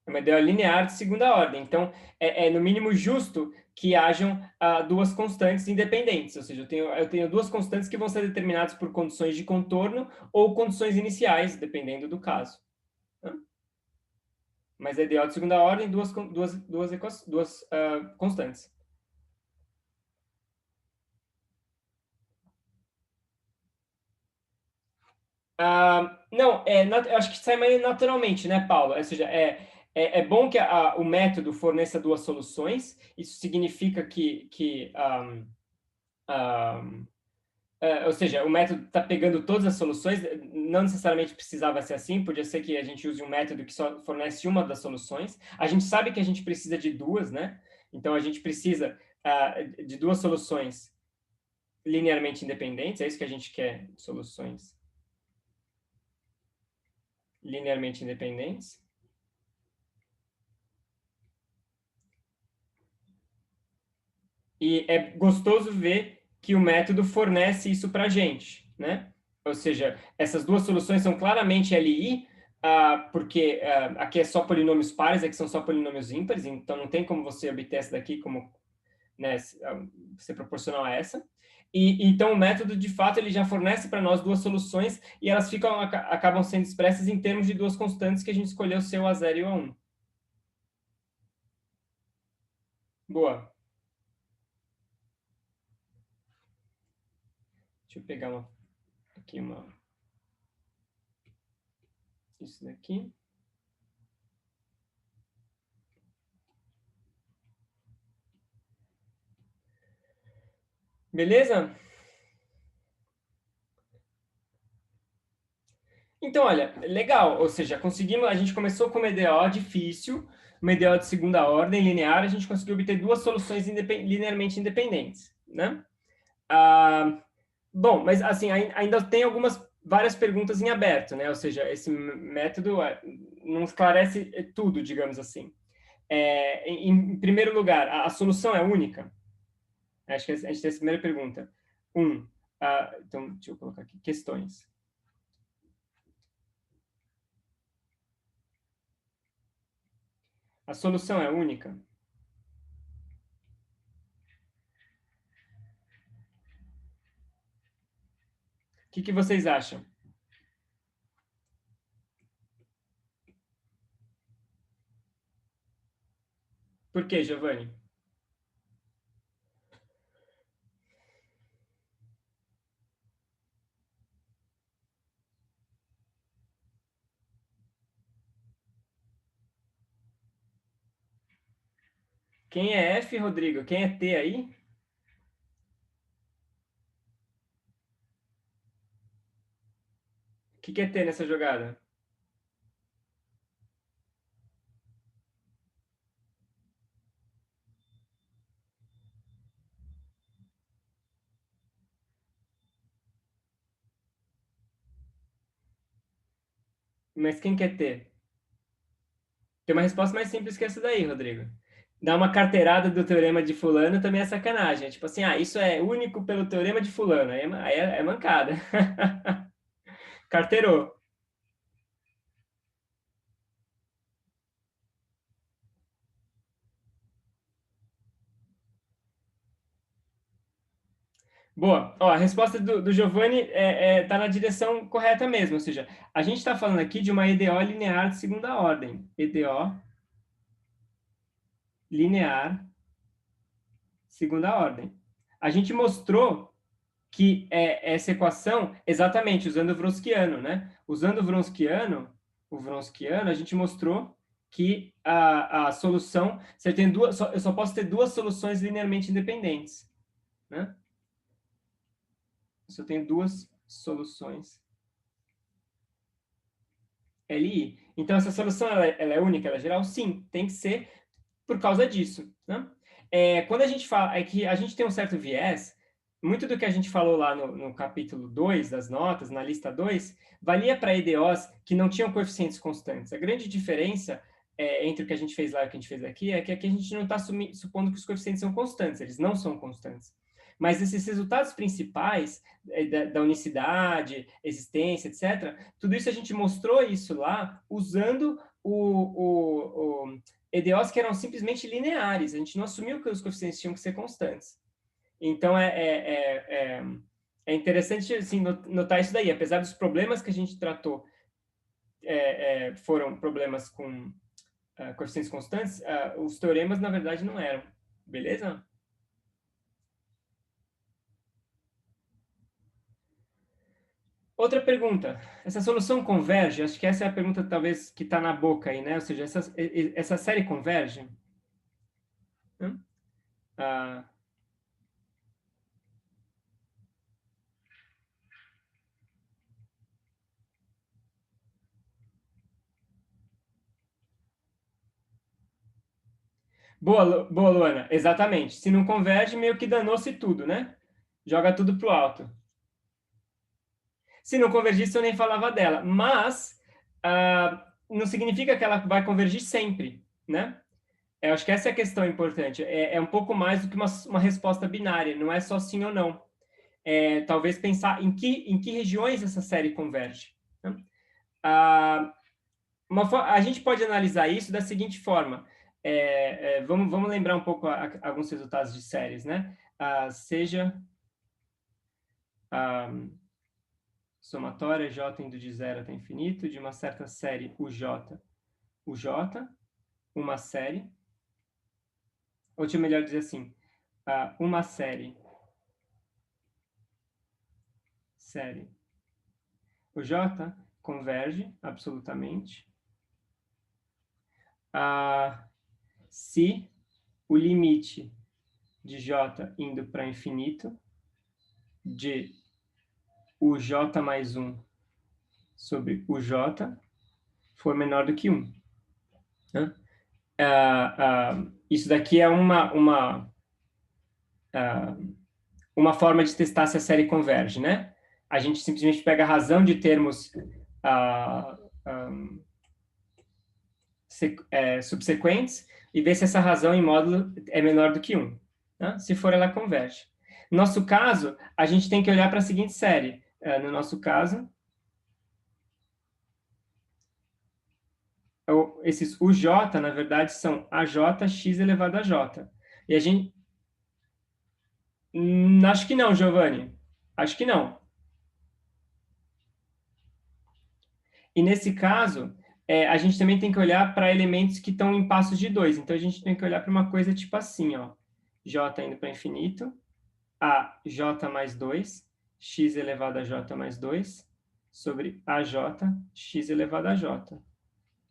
uma EDO linear de segunda ordem. Então, é no mínimo justo que hajam duas constantes independentes. Ou seja, eu tenho duas constantes que vão ser determinadas por condições de contorno ou condições iniciais, dependendo do caso. Mas é EDO de segunda ordem, duas constantes. Não, eu acho que sai mais naturalmente, né, Paulo? Ou seja, é bom que o método forneça duas soluções. Isso significa ou seja, o método está pegando todas as soluções. Não necessariamente precisava ser assim. Podia ser que a gente use um método que só fornece uma das soluções. A gente sabe que a gente precisa de duas, né? Então, a gente precisa de duas soluções linearmente independentes. É isso que a gente quer, soluções linearmente independentes. E é gostoso ver que o método fornece isso para a gente, né? Ou seja, essas duas soluções são claramente LI, porque aqui é só polinômios pares, aqui são só polinômios ímpares, então não tem como você obter essa daqui como, né, ser proporcional a essa. E então o método, de fato, ele já fornece para nós duas soluções e elas acabam sendo expressas em termos de duas constantes que a gente escolheu ser o A0 e o A1. Boa. Deixa eu pegar isso daqui. Beleza? Então, olha, legal. Ou seja, a gente começou com uma EDO difícil, uma EDO de segunda ordem, linear, a gente conseguiu obter duas soluções linearmente independentes, né? Bom, mas assim, ainda tem várias perguntas em aberto, né? Ou seja, esse método não esclarece tudo, digamos assim. Em primeiro lugar, a solução é única? Acho que a gente tem essa primeira pergunta. Então, deixa eu colocar aqui, questões. A solução é única? O que vocês acham? Por quê, Giovanni? Quem é F, Rodrigo? Quem é T aí? O que é T nessa jogada? Mas quem quer T? Tem uma resposta mais simples que essa daí, Rodrigo. Dar uma carteirada do teorema de fulano também é sacanagem. É tipo assim, isso é único pelo teorema de fulano. Aí é mancada. Carteirou. Boa. Ó, a resposta do Giovanni tá na direção correta mesmo. Ou seja, a gente está falando aqui de uma EDO linear de segunda ordem. EDO linear segunda ordem. A gente mostrou que essa equação, exatamente, usando o Wronskiano, né? Usando o Wronskiano, a gente mostrou que a solução, eu só posso ter duas soluções linearmente independentes, né? Se eu tenho duas soluções LI. Então, essa solução, ela é única, ela é geral? Sim, tem que ser por causa disso, né? Quando a gente fala, é que a gente tem um certo viés, muito do que a gente falou lá no capítulo 2 das notas, na lista 2, valia para EDOs que não tinham coeficientes constantes. A grande diferença entre o que a gente fez lá e o que a gente fez aqui é que aqui a gente não está supondo que os coeficientes são constantes, eles não são constantes. Mas esses resultados principais da unicidade, existência, etc., tudo isso a gente mostrou isso lá usando o EDOs que eram simplesmente lineares. A gente não assumiu que os coeficientes tinham que ser constantes. Então, é interessante assim, notar isso daí. Apesar dos problemas que a gente tratou foram problemas com coeficientes constantes, os teoremas, na verdade, não eram. Beleza? Outra pergunta. Essa solução converge? Acho que essa é a pergunta, talvez, que está na boca aí, né? Ou seja, essa série converge? Ah, boa, Luana. Exatamente. Se não converge, meio que danou-se tudo, né? Joga tudo pro alto. Se não convergisse, eu nem falava dela. Mas não significa que ela vai convergir sempre, né? Eu acho que essa é a questão importante. É um pouco mais do que uma resposta binária. Não é só sim ou não. Talvez pensar em que regiões essa série converge, né? A gente pode analisar isso da seguinte forma. Vamos lembrar um pouco alguns resultados de séries, né? Seja somatória J indo de 0 até infinito, de uma certa série UJ, uma série, ou melhor dizer assim, uma série série. O J converge absolutamente se o limite de J indo para infinito de o J mais 1 sobre o J for menor do que 1. Né? Isso daqui é uma forma de testar se a série converge, né? A gente simplesmente pega a razão de termos subsequentes e vê se essa razão em módulo é menor do que 1. Né? Se for, ela converge. No nosso caso, a gente tem que olhar para a seguinte série. No nosso caso, esses UJ, na verdade, são AJ elevado a J. E a gente... acho que não, Giovanni. Acho que não. E nesse caso, a gente também tem que olhar para elementos que estão em passos de 2. Então, a gente tem que olhar para uma coisa tipo assim, ó. J indo para infinito, a J mais 2, x elevado a J mais 2, sobre AJ, x elevado a J.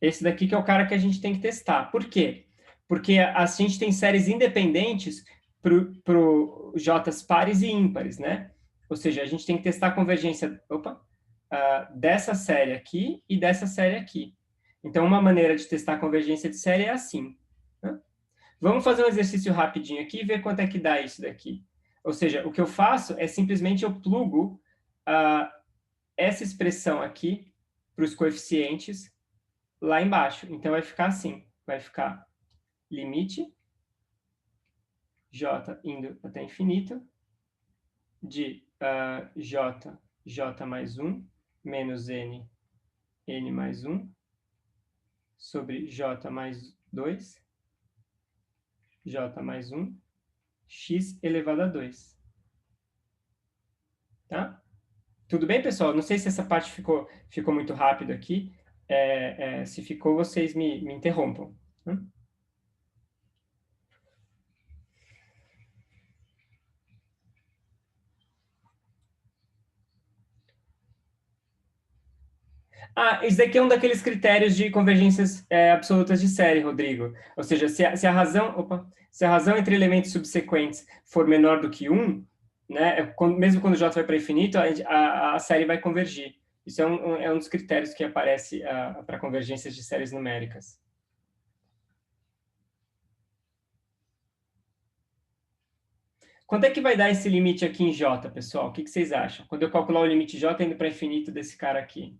Esse daqui que é o cara que a gente tem que testar. Por quê? Porque a gente tem séries independentes para J's pares e ímpares, né? Ou seja, a gente tem que testar a convergência dessa série aqui e dessa série aqui. Então, uma maneira de testar a convergência de série é assim. Né? Vamos fazer um exercício rapidinho aqui e ver quanto é que dá isso daqui. Ou seja, o que eu faço é simplesmente eu plugo essa expressão aqui para os coeficientes lá embaixo. Então, vai ficar assim. Vai ficar limite j indo até infinito de j mais 1 menos n mais 1 sobre j mais 2, j mais 1, x elevado a 2. Tá? Tudo bem, pessoal? Não sei se essa parte ficou muito rápido aqui. Se ficou, vocês me interrompam. Né? Isso daqui é um daqueles critérios de convergências absolutas de série, Rodrigo. Ou seja, se a razão entre elementos subsequentes for menor do que 1, né, mesmo quando J vai para infinito, a série vai convergir. Isso é um dos critérios que aparece para convergências de séries numéricas. Quanto é que vai dar esse limite aqui em J, pessoal? O que vocês acham? Quando eu calcular o limite J indo para infinito desse cara aqui.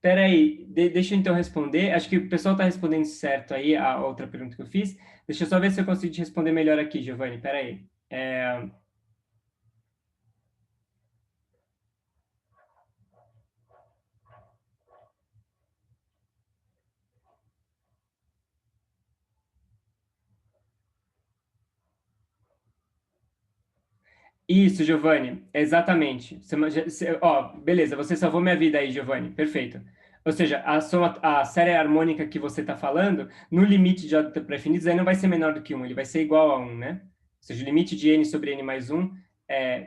Espera aí, deixa eu então responder. Acho que o pessoal está respondendo certo aí a outra pergunta que eu fiz. Deixa eu só ver se eu consigo te responder melhor aqui, Giovanni. Espera aí. Isso, Giovanni, exatamente. Beleza, você salvou minha vida aí, Giovanni. Perfeito. Ou seja, a série harmônica que você está falando, no limite de J para infinitos, aí não vai ser menor do que 1, ele vai ser igual a 1, né? Ou seja, o limite de n sobre n mais 1,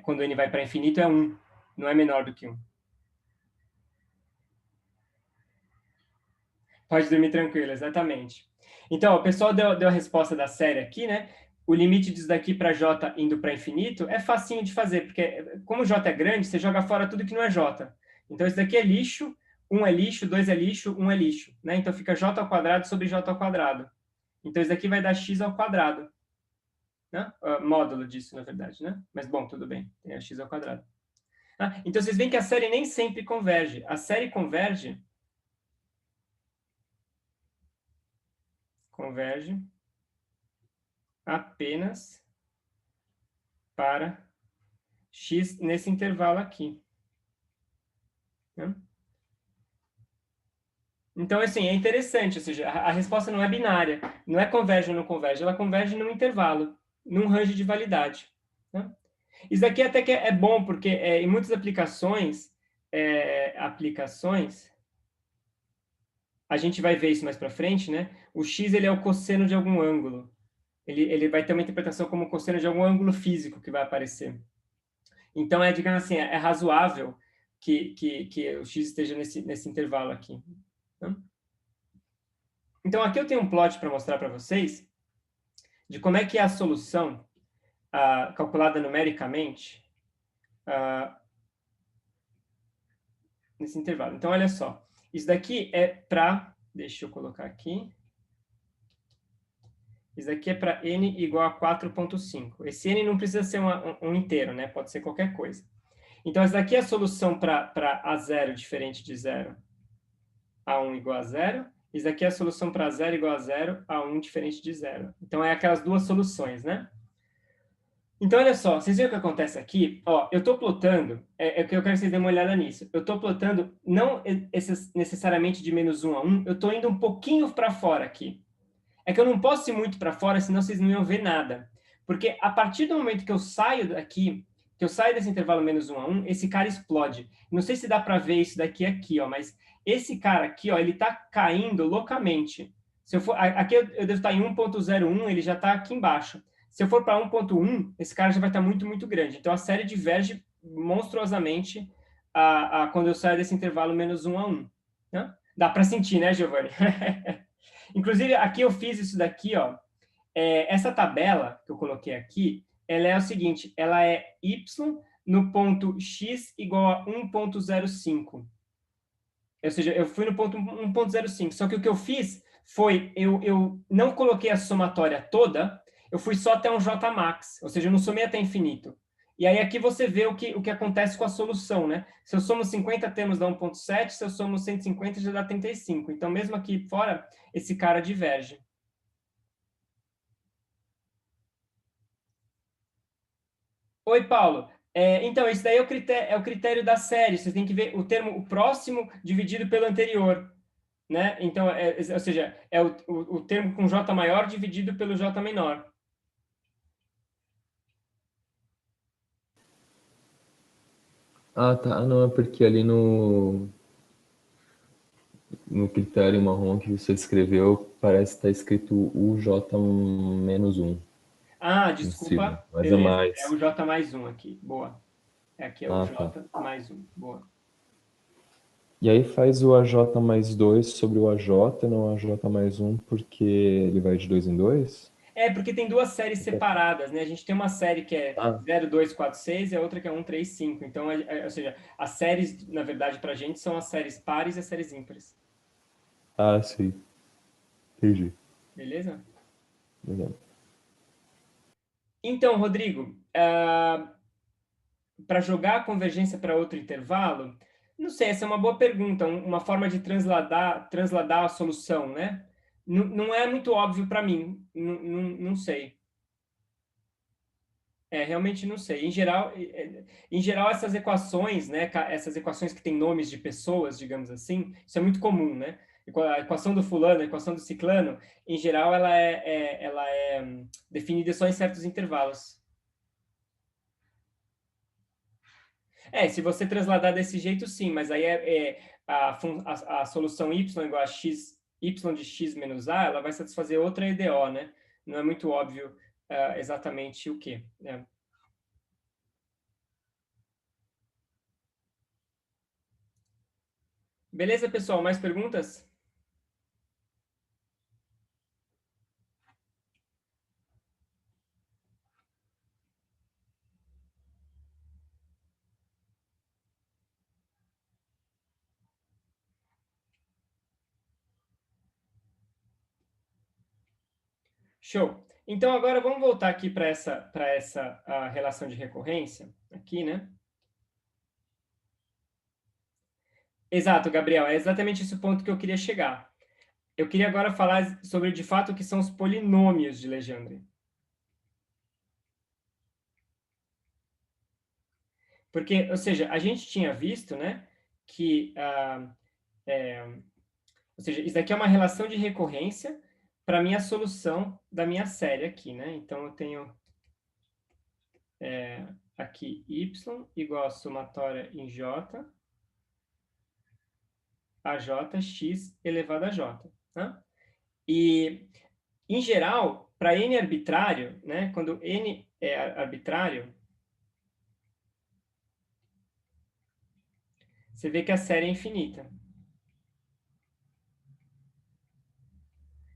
quando n vai para infinito, é 1, não é menor do que 1. Pode dormir tranquilo, exatamente. Então, o pessoal deu a resposta da série aqui, né? O limite disso daqui para J indo para infinito é facinho de fazer, porque como J é grande, você joga fora tudo que não é J. Então, isso daqui é lixo, 1 é lixo, 2 é lixo, 1 é lixo. Né? Então, fica J ao quadrado sobre J ao quadrado. Então, isso daqui vai dar x ao quadrado. Né? Módulo disso, na verdade. Né? Mas, bom, tudo bem. Tem a x ao quadrado. Então, vocês veem que a série nem sempre converge. A série converge apenas para x nesse intervalo aqui. Né? Então, assim, é interessante, ou seja, a resposta não é binária, não é converge ou não converge, ela converge num intervalo, num range de validade. Né? Isso daqui até que é bom, porque em muitas aplicações, a gente vai ver isso mais para frente, né? O x ele é o cosseno de algum ângulo. Ele vai ter uma interpretação como cosseno de algum ângulo físico que vai aparecer. Então, digamos assim, é razoável que o x esteja nesse intervalo aqui. Né? Então, aqui eu tenho um plot para mostrar para vocês de como é que é a solução calculada numericamente nesse intervalo. Então, olha só. Isso daqui é para... Deixa eu colocar aqui. Isso daqui é para n igual a 4,5. Esse n não precisa ser um inteiro, né? Pode ser qualquer coisa. Então, essa daqui é a solução para A0 diferente de 0, A1 igual a 0. Isso daqui é a solução para A0 igual a 0, A1 diferente de 0. Então, é aquelas duas soluções, né? Então, olha só, vocês viram o que acontece aqui? Ó, eu estou plotando, é que eu quero que vocês dêem uma olhada nisso. Eu estou plotando não necessariamente de menos 1 a 1, eu estou indo um pouquinho para fora aqui. É que eu não posso ir muito para fora, senão vocês não iam ver nada. Porque a partir do momento que eu saio daqui, que eu saio desse intervalo menos 1 a 1, esse cara explode. Não sei se dá para ver isso daqui aqui, ó, mas esse cara aqui, ó, ele está caindo loucamente. Se eu for, aqui eu devo estar em 1.01, ele já está aqui embaixo. Se eu for para 1.1, esse cara já vai estar muito, muito grande. Então, a série diverge monstruosamente quando eu saio desse intervalo menos 1 a 1. Né? Dá para sentir, né, Giovanni? Inclusive, aqui eu fiz isso daqui, ó. Essa tabela que eu coloquei aqui, ela é o seguinte, ela é y no ponto x igual a 1.05. Ou seja, eu fui no ponto 1.05. Só que o que eu fiz foi, eu não coloquei a somatória toda, eu fui só até um Jmax, ou seja, eu não somei até infinito. E aí aqui você vê o que acontece com a solução, né? Se eu somo 50 termos dá 1.7, se eu somo 150 já dá 35. Então, mesmo aqui fora, esse cara diverge. Oi, Paulo. Então, esse daí é o critério da série. Você tem que ver o próximo dividido pelo anterior. Né? Então, ou seja, é o termo com J maior dividido pelo J menor. Ah, tá. Não, é porque ali no critério marrom que você escreveu, parece que está escrito UJ-1. Ah, Em cima, desculpa. mas é Beleza. É mais. o J mais 1 aqui. Boa. Aqui é o Ah, J tá. mais 1. Boa. E aí faz o AJ mais 2 sobre o AJ, não o AJ mais 1, porque ele vai de 2 em 2? Porque tem duas séries separadas, né? A gente tem uma série que é Ah, 0246 e a outra que é 135. Então, ou seja, as séries, na verdade, para a gente, são as séries pares e as séries ímpares. ah, sim. Entendi. Beleza? Legal. Então, Rodrigo, para jogar a convergência para outro intervalo, não sei, essa é uma boa pergunta, uma forma de transladar a solução, né? Não é muito óbvio para mim, não sei. Realmente não sei. Em geral, essas equações, né, essas equações que têm nomes de pessoas, digamos assim, isso é muito comum, né? A equação do fulano, a equação do ciclano, em geral, ela é definida só em certos intervalos. Se você transladar desse jeito, sim, mas aí a solução y igual a x, y de x menos a, ela vai satisfazer outra EDO, né? Não é muito óbvio exatamente o quê, né? Beleza, pessoal? Mais perguntas? Show. Então, agora vamos voltar aqui para essa relação de recorrência, aqui, né? Exato, Gabriel, é exatamente esse o ponto que eu queria chegar. Eu queria agora falar sobre, de fato, o que são os polinômios de Legendre. Porque, ou seja, a gente tinha visto, né, que, ou seja, isso daqui é uma relação de recorrência para a minha solução da minha série aqui, né? Então, eu tenho aqui y igual a somatória em j, a j, x elevado a j. Tá? E, em geral, para n arbitrário, né, quando n é arbitrário, você vê que a série é infinita.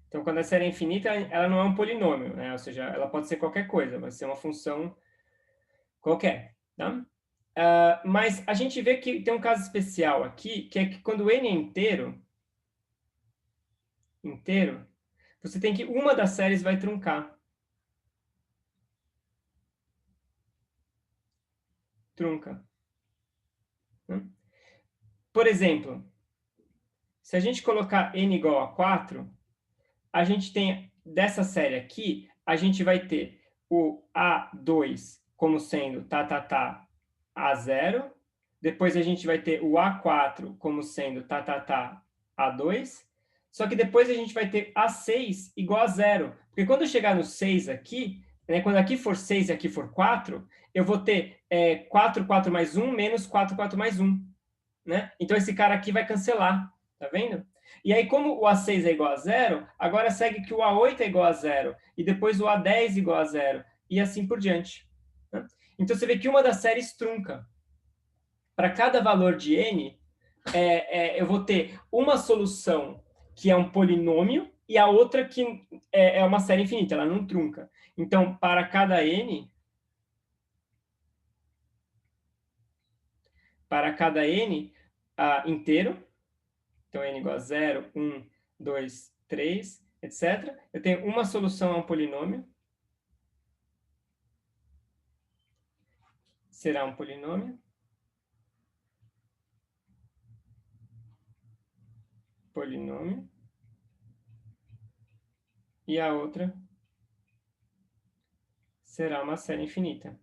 Então, quando a série é infinita, ela não é um polinômio, né? Ou seja, ela pode ser qualquer coisa, vai ser uma função qualquer, tá? Mas a gente vê que tem um caso especial aqui, que é que quando n é inteiro, você tem que uma das séries vai truncar. Trunca. Por exemplo, se a gente colocar n igual a 4, a gente tem, dessa série aqui, a gente vai ter o A2 como sendo A0, depois a gente vai ter o A4 como sendo A2, só que depois a gente vai ter A6 igual a 0, porque quando eu chegar no 6 aqui, né, quando aqui for 6 e aqui for 4, eu vou ter 4, 4 mais 1 menos 4, 4 mais 1. Né? Então, esse cara aqui vai cancelar, tá vendo? E aí, como o A6 é igual a 0, agora segue que o A8 é igual a 0, e depois o A10 igual a 0, e assim por diante. Né? Então, você vê que uma das séries trunca. Para cada valor de n, eu vou ter uma solução que é um polinômio, e a outra que é uma série infinita, ela não trunca. Então, para cada n, inteiro, então n igual a 0, 1, 2, 3, etc. Eu tenho uma solução a um polinômio. Será um polinômio. Polinômio. E a outra será uma série infinita.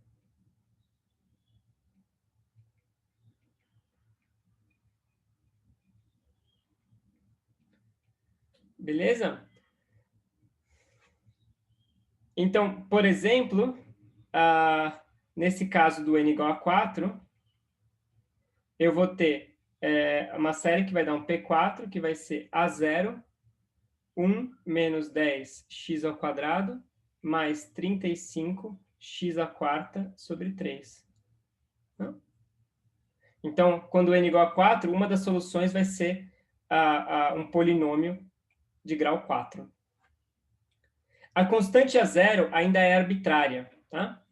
Beleza? Então, por exemplo, nesse caso do n igual a 4, eu vou ter uma série que vai dar um P4, que vai ser A0, 1 menos 10x ao quadrado, mais 35x à quarta sobre 3. Então, quando n igual a 4, uma das soluções vai ser um polinômio de grau 4. A constante A0 ainda é arbitrária. Tá?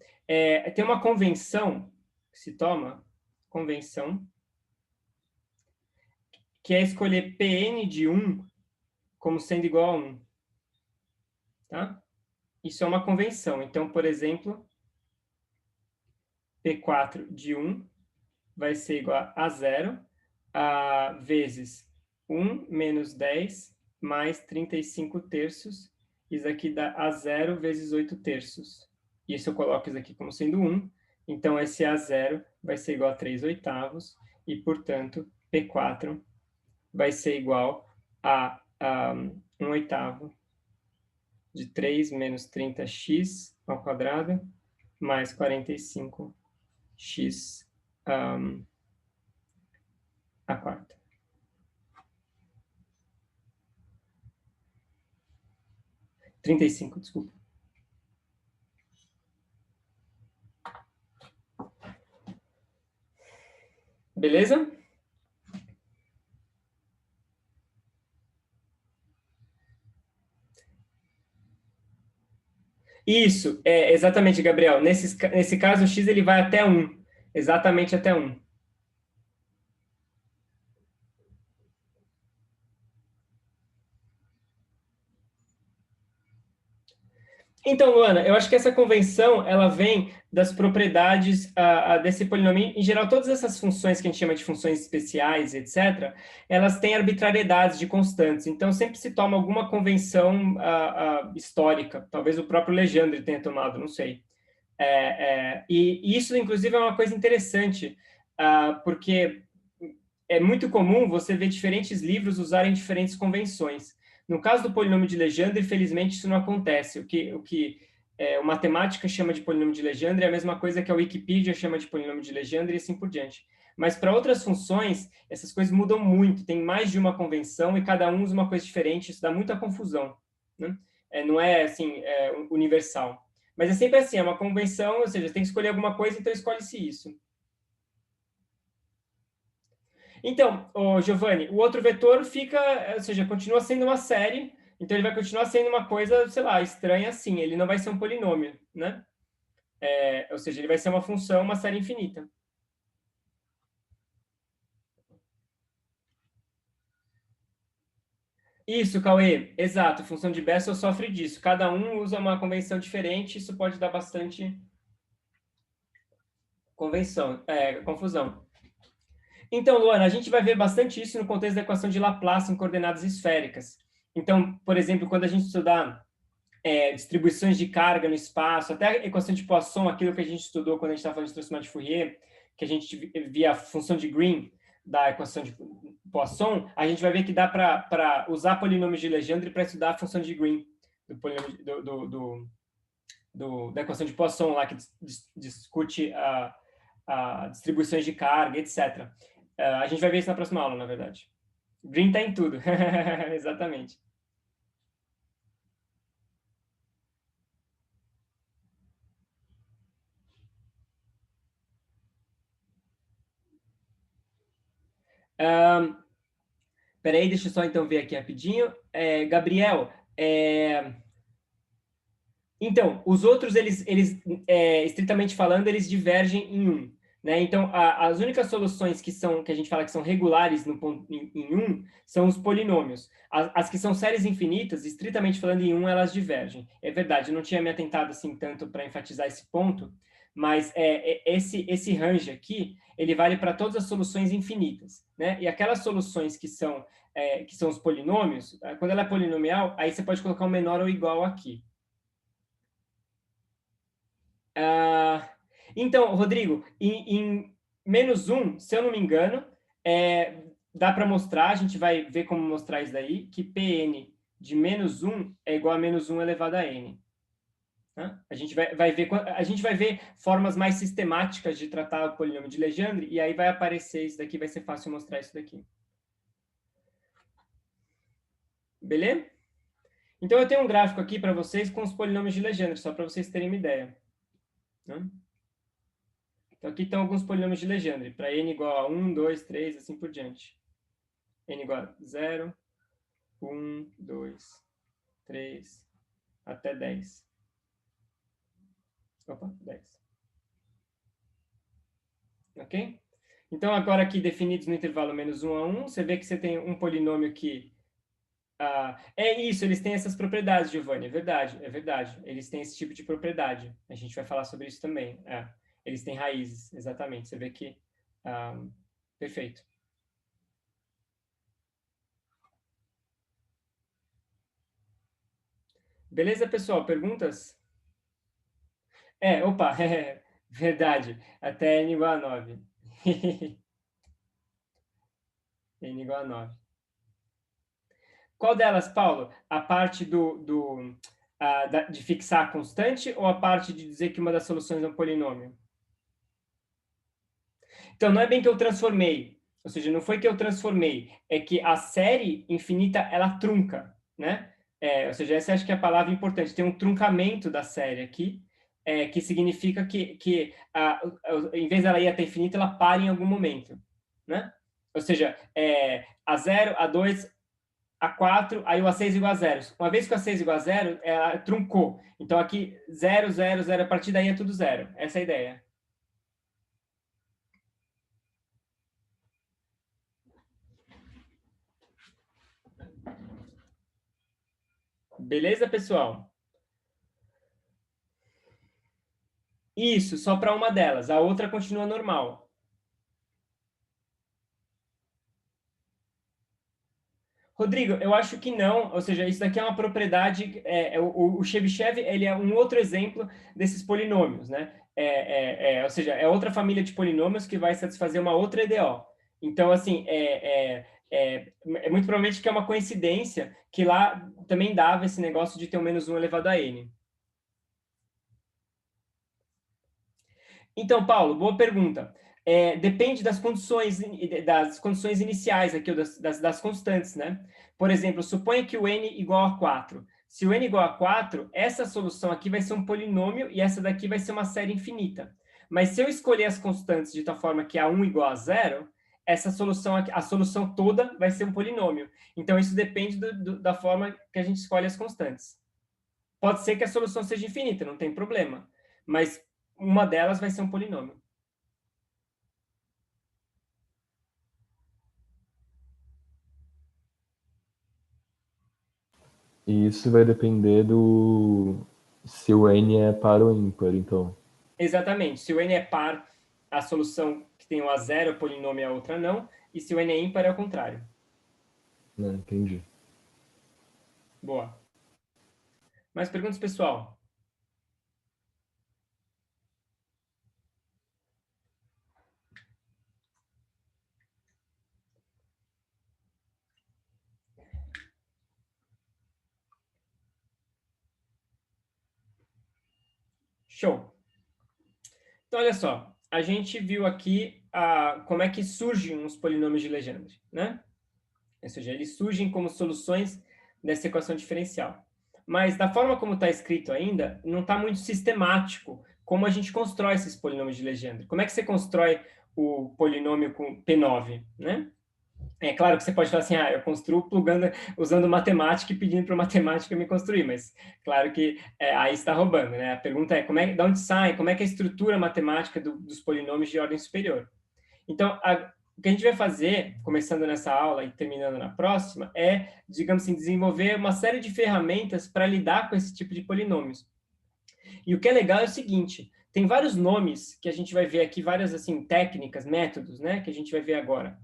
Tem uma convenção que se toma, que é escolher Pn de 1 como sendo igual a 1. Tá? Isso é uma convenção. Então, por exemplo, P4 de 1 vai ser igual a 0 vezes 1 menos 10 mais 35 terços. Isso aqui dá A0 vezes 8 terços. Isso eu coloco isso aqui como sendo 1. Então, esse A0 vai ser igual a 3 oitavos. E, portanto, P4 vai ser igual a 1 oitavo de 3 menos 30x ao quadrado mais 45x à quarta. Desculpa. Beleza? Isso, exatamente, Gabriel. Nesse caso, o x ele vai até 1. Exatamente até 1. Então, Luana, eu acho que essa convenção, ela vem das propriedades desse polinômio. Em geral, todas essas funções que a gente chama de funções especiais, etc., elas têm arbitrariedades de constantes. Então, sempre se toma alguma convenção histórica. Talvez o próprio Legendre tenha tomado, não sei. E isso, inclusive, é uma coisa interessante, porque é muito comum você ver diferentes livros usarem diferentes convenções. No caso do polinômio de Legendre, infelizmente, isso não acontece. O que o matemática chama de polinômio de Legendre é a mesma coisa que a Wikipedia chama de polinômio de Legendre e assim por diante. Mas para outras funções, essas coisas mudam muito. Tem mais de uma convenção e cada um usa uma coisa diferente. Isso dá muita confusão, né? Não é assim universal. Mas é sempre assim, é uma convenção, ou seja, tem que escolher alguma coisa, então escolhe-se isso. Então, Giovanni, o outro vetor fica, ou seja, continua sendo uma série, então ele vai continuar sendo uma coisa, sei lá, estranha assim, ele não vai ser um polinômio, né? Ou seja, ele vai ser uma função, uma série infinita. Isso, Cauê, exato, função de Bessel sofre disso. Cada um usa uma convenção diferente, isso pode dar bastante confusão. Então, Luana, a gente vai ver bastante isso no contexto da equação de Laplace em coordenadas esféricas. Então, por exemplo, quando a gente estudar distribuições de carga no espaço, até a equação de Poisson, aquilo que a gente estudou quando a gente estava falando de transformar de Fourier, que a gente via a função de Green da equação de Poisson, a gente vai ver que dá para usar polinômios de Legendre para estudar a função de Green da equação de Poisson, lá que discute distribuições de carga, etc. A gente vai ver isso na próxima aula, na verdade. Green está em tudo. Exatamente. Peraí, deixa eu só então ver aqui rapidinho. Gabriel, então, os outros, eles estritamente falando, eles divergem em um. Né? Então, as únicas soluções que a gente fala que são regulares em um são os polinômios. As que são séries infinitas, estritamente falando em um, elas divergem. É verdade, eu não tinha me atentado assim tanto para enfatizar esse ponto, mas esse range aqui, ele vale para todas as soluções infinitas. Né? E aquelas soluções que são os polinômios, quando ela é polinomial, aí você pode colocar um menor ou igual aqui. Então, Rodrigo, em -1, se eu não me engano, dá para mostrar, a gente vai ver como mostrar isso daí, que Pn de -1 é igual a -1 elevado a n. Tá? A gente vai ver formas mais sistemáticas de tratar o polinômio de Legendre, e aí vai aparecer isso daqui, vai ser fácil mostrar isso daqui. Beleza? Então, eu tenho um gráfico aqui para vocês com os polinômios de Legendre, só para vocês terem uma ideia. Né? Então, aqui estão alguns polinômios de Legendre, para n igual a 1, 2, 3, assim por diante. N igual a 0, 1, 2, 3, até 10. Opa, 10. Ok? Então, agora aqui definidos no intervalo -1 a 1, você vê que você tem um polinômio que... é isso, eles têm essas propriedades, Giovanni, é verdade, é verdade. Eles têm esse tipo de propriedade. A gente vai falar sobre isso também. Eles têm raízes, exatamente. Você vê que... perfeito. Beleza, pessoal? Perguntas? Opa, verdade. Até n igual a 9. N igual a 9. Qual delas, Paulo? A parte de fixar a constante ou a parte de dizer que uma das soluções é um polinômio? Então, não é bem que eu transformei. Ou seja, não foi que eu transformei. É que a série infinita, ela trunca, né? Ou seja, essa acho que é a palavra importante. Tem um truncamento da série aqui, que significa que em vez dela ir até infinito, ela para em algum momento, né? Ou seja, A0, A2, A4, aí o A6 igual a 0. Uma vez que o A6 igual a 0, ela truncou. Então, aqui, 0, 0, 0, a partir daí é tudo 0. Essa é a ideia. Beleza, pessoal? Isso, só para uma delas. A outra continua normal. Rodrigo, eu acho que não, ou seja, isso daqui é uma propriedade, o Chebyshev, ele é um outro exemplo desses polinômios, né? Ou seja, é outra família de polinômios que vai satisfazer uma outra EDO. Então, assim, muito provavelmente que é uma coincidência que lá também dava esse negócio de ter um menos 1 elevado a n. Então, Paulo, boa pergunta. Depende das condições iniciais aqui, das constantes, né? Por exemplo, suponha que o n igual a 4. Se o n igual a 4, essa solução aqui vai ser um polinômio e essa daqui vai ser uma série infinita. Mas se eu escolher as constantes de tal forma que a1 igual a 0, essa solução aqui, a solução toda vai ser um polinômio. Então, isso depende da forma que a gente escolhe as constantes. Pode ser que a solução seja infinita, não tem problema. Mas uma delas vai ser um polinômio. E isso vai depender do se o n é par ou ímpar, então. Exatamente. Se o n é par, a solução que tem o a zero é o polinômio e a outra não. E se o n é ímpar, é o contrário. Entendi. Boa. Mais perguntas, pessoal? Show. Então, olha só. A gente viu aqui como é que surgem os polinômios de Legendre, né? Ou seja, eles surgem como soluções dessa equação diferencial. Mas da forma como está escrito ainda, não está muito sistemático como a gente constrói esses polinômios de Legendre. Como é que você constrói o polinômio com P9, né? É claro que você pode falar assim, eu construo usando matemática e pedindo para a matemática me construir, mas claro que aí está roubando, né? A pergunta é, de onde sai, como é que é a estrutura matemática dos polinômios de ordem superior? Então, o que a gente vai fazer, começando nessa aula e terminando na próxima, é, digamos assim, desenvolver uma série de ferramentas para lidar com esse tipo de polinômios. E o que é legal é o seguinte, tem vários nomes que a gente vai ver aqui, várias assim técnicas, métodos, né, que a gente vai ver agora.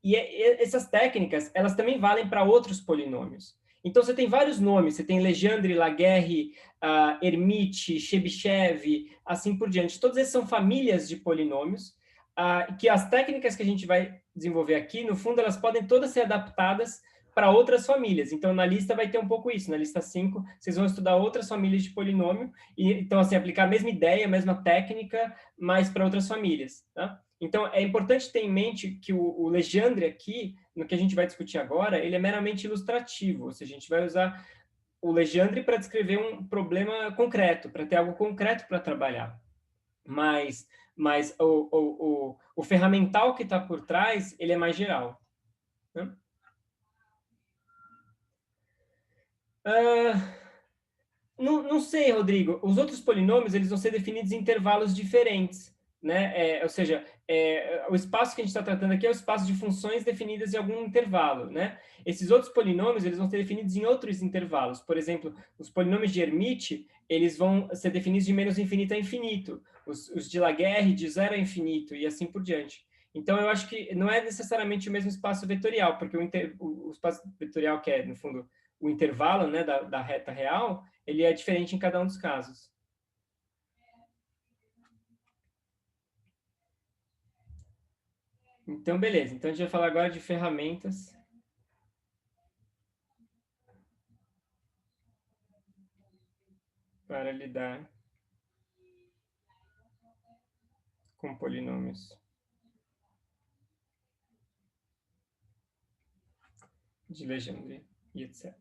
E essas técnicas, elas também valem para outros polinômios. Então, você tem vários nomes, você tem Legendre, Laguerre, Hermite, Chebyshev, assim por diante. Todos esses são famílias de polinômios, que as técnicas que a gente vai desenvolver aqui, no fundo, elas podem todas ser adaptadas para outras famílias. Então, na lista vai ter um pouco isso. Na lista 5, vocês vão estudar outras famílias de polinômio, e então, assim, aplicar a mesma ideia, a mesma técnica, mas para outras famílias, tá? Então, é importante ter em mente que o Legendre aqui, no que a gente vai discutir agora, ele é meramente ilustrativo, ou seja, a gente vai usar o Legendre para descrever um problema concreto, para ter algo concreto para trabalhar. Mas o ferramental que está por trás, ele é mais geral, né? Não sei, Rodrigo. Os outros polinômios eles vão ser definidos em intervalos diferentes, né? Ou seja, o espaço que a gente está tratando aqui é o espaço de funções definidas em algum intervalo, né? Esses outros polinômios eles vão ser definidos em outros intervalos. Por exemplo, os polinômios de Hermite eles vão ser definidos de menos infinito a infinito. Os de Laguerre de zero a infinito e assim por diante. Então, eu acho que não é necessariamente o mesmo espaço vetorial, porque o espaço vetorial, que é, no fundo, o intervalo, né, da reta real, ele é diferente em cada um dos casos. Então, beleza. Então, a gente vai falar agora de ferramentas para lidar com polinômios de Legendre e etc.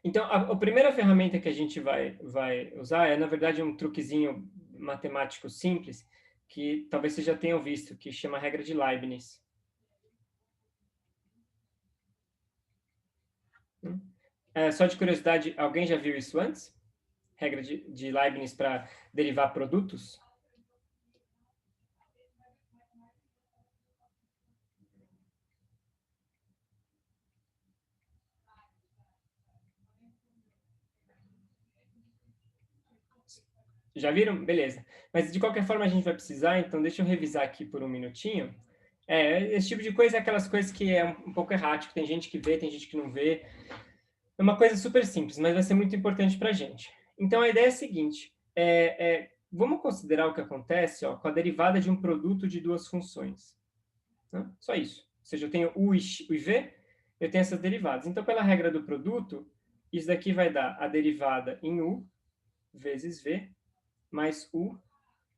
Então, a primeira ferramenta que a gente vai usar é, na verdade, um truquezinho matemático simples, que talvez vocês já tenham visto, que chama regra de Leibniz. Só de curiosidade, alguém já viu isso antes? Regra de Leibniz para derivar produtos? Já viram? Beleza. Mas, de qualquer forma, a gente vai precisar, então deixa eu revisar aqui por um minutinho. Esse tipo de coisa é aquelas coisas que é um pouco errático. Tem gente que vê, tem gente que não vê. É uma coisa super simples, mas vai ser muito importante para a gente. Então, a ideia é a seguinte. Vamos considerar o que acontece com a derivada de um produto de duas funções. Né? Só isso. Ou seja, eu tenho U e V, eu tenho essas derivadas. Então, pela regra do produto, isso daqui vai dar a derivada em U vezes V, mais U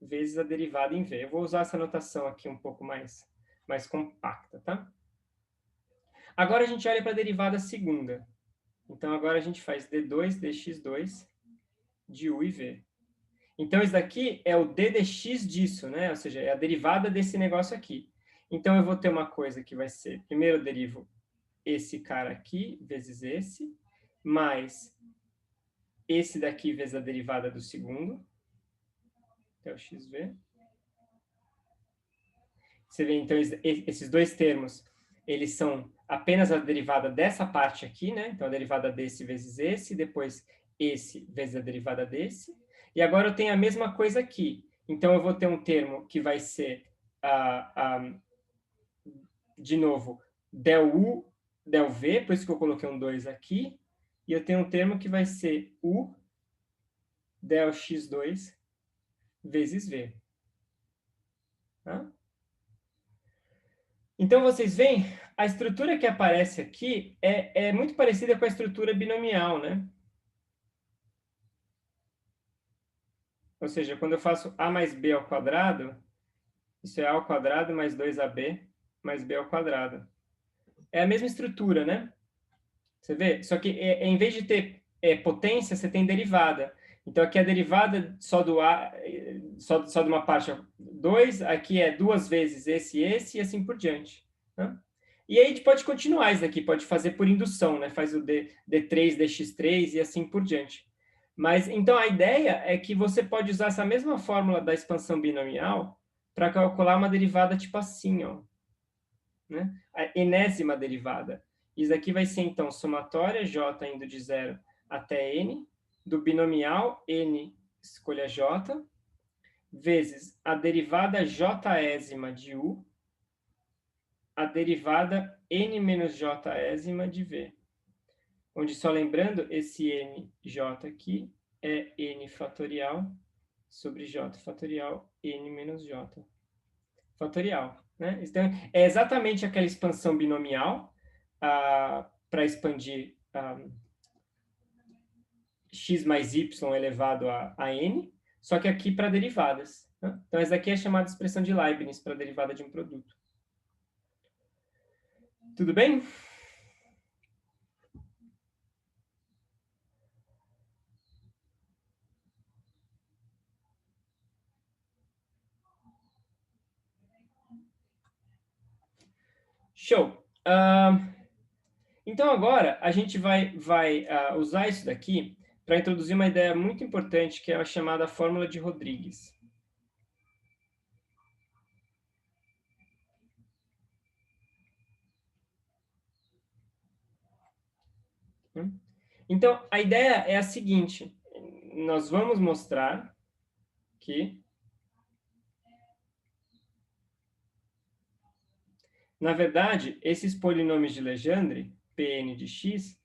vezes a derivada em V. Eu vou usar essa notação aqui um pouco mais compacta, tá? Agora a gente olha para a derivada segunda. Então, agora a gente faz D2 dx2 de U e V. Então, isso daqui é o d dx disso, né? Ou seja, é a derivada desse negócio aqui. Então, eu vou ter uma coisa que vai ser, primeiro eu derivo esse cara aqui, vezes esse, mais esse daqui vezes a derivada do segundo, que é o xv. Você vê, então, esses dois termos, eles são apenas a derivada dessa parte aqui, né? Então, a derivada desse vezes esse, depois esse vezes a derivada desse. E agora eu tenho a mesma coisa aqui. Então, eu vou ter um termo que vai ser, de novo, del U, del V, por isso que eu coloquei um 2 aqui. E eu tenho um termo que vai ser U del x2 vezes V. Tá? Então, vocês veem, a estrutura que aparece aqui é muito parecida com a estrutura binomial, né? Ou seja, quando eu faço A mais B ao quadrado, isso é A ao quadrado mais 2AB mais B ao quadrado. É a mesma estrutura, né? Você vê? Só que em vez de ter potência, você tem derivada. Então, aqui a derivada só do A, só de uma parte 2, aqui é duas vezes esse e assim por diante. Né? E aí a gente pode continuar isso aqui, pode fazer por indução, né? Faz o D3, DX3 e assim por diante. Mas, então, a ideia é que você pode usar essa mesma fórmula da expansão binomial para calcular uma derivada tipo assim, ó. Né? A enésima derivada. Isso aqui vai ser, então, somatória j indo de 0 até n, do binomial n, escolha j, vezes a derivada jésima de u, a derivada n menos jésima de v. Onde, só lembrando, esse nj aqui é n fatorial sobre j fatorial n menos j fatorial. Né? Então, é exatamente aquela expansão binomial para expandir x mais y elevado a n, só que aqui para derivadas. Né? Então, essa aqui é chamada expressão de Leibniz para derivada de um produto. Tudo bem? Show! Então, agora, a gente vai usar isso daqui para introduzir uma ideia muito importante, que é a chamada fórmula de Rodrigues. Então, a ideia é a seguinte. Nós vamos mostrar que, na verdade, esses polinômios de Legendre, Pn de x,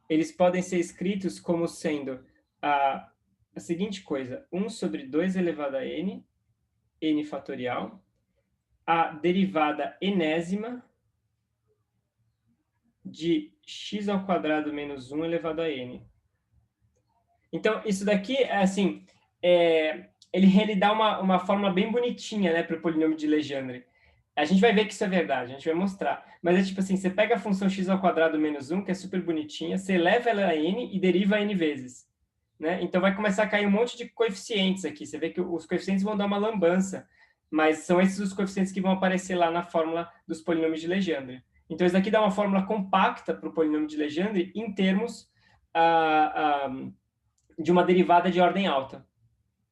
eles podem ser escritos como sendo a seguinte coisa: 1 sobre 2 elevado a n, n fatorial, a derivada enésima de x ao quadrado menos 1 elevado a n. Então, isso daqui, assim, ele dá uma fórmula bem bonitinha, né, para o polinômio de Legendre. A gente vai ver que isso é verdade, a gente vai mostrar. Mas é tipo assim, você pega a função x ao quadrado menos 1, que é super bonitinha, você eleva ela a n e deriva n vezes. Né? Então, vai começar a cair um monte de coeficientes aqui. Você vê que os coeficientes vão dar uma lambança, mas são esses os coeficientes que vão aparecer lá na fórmula dos polinômios de Legendre. Então, isso daqui dá uma fórmula compacta para o polinômio de Legendre em termos de uma derivada de ordem alta.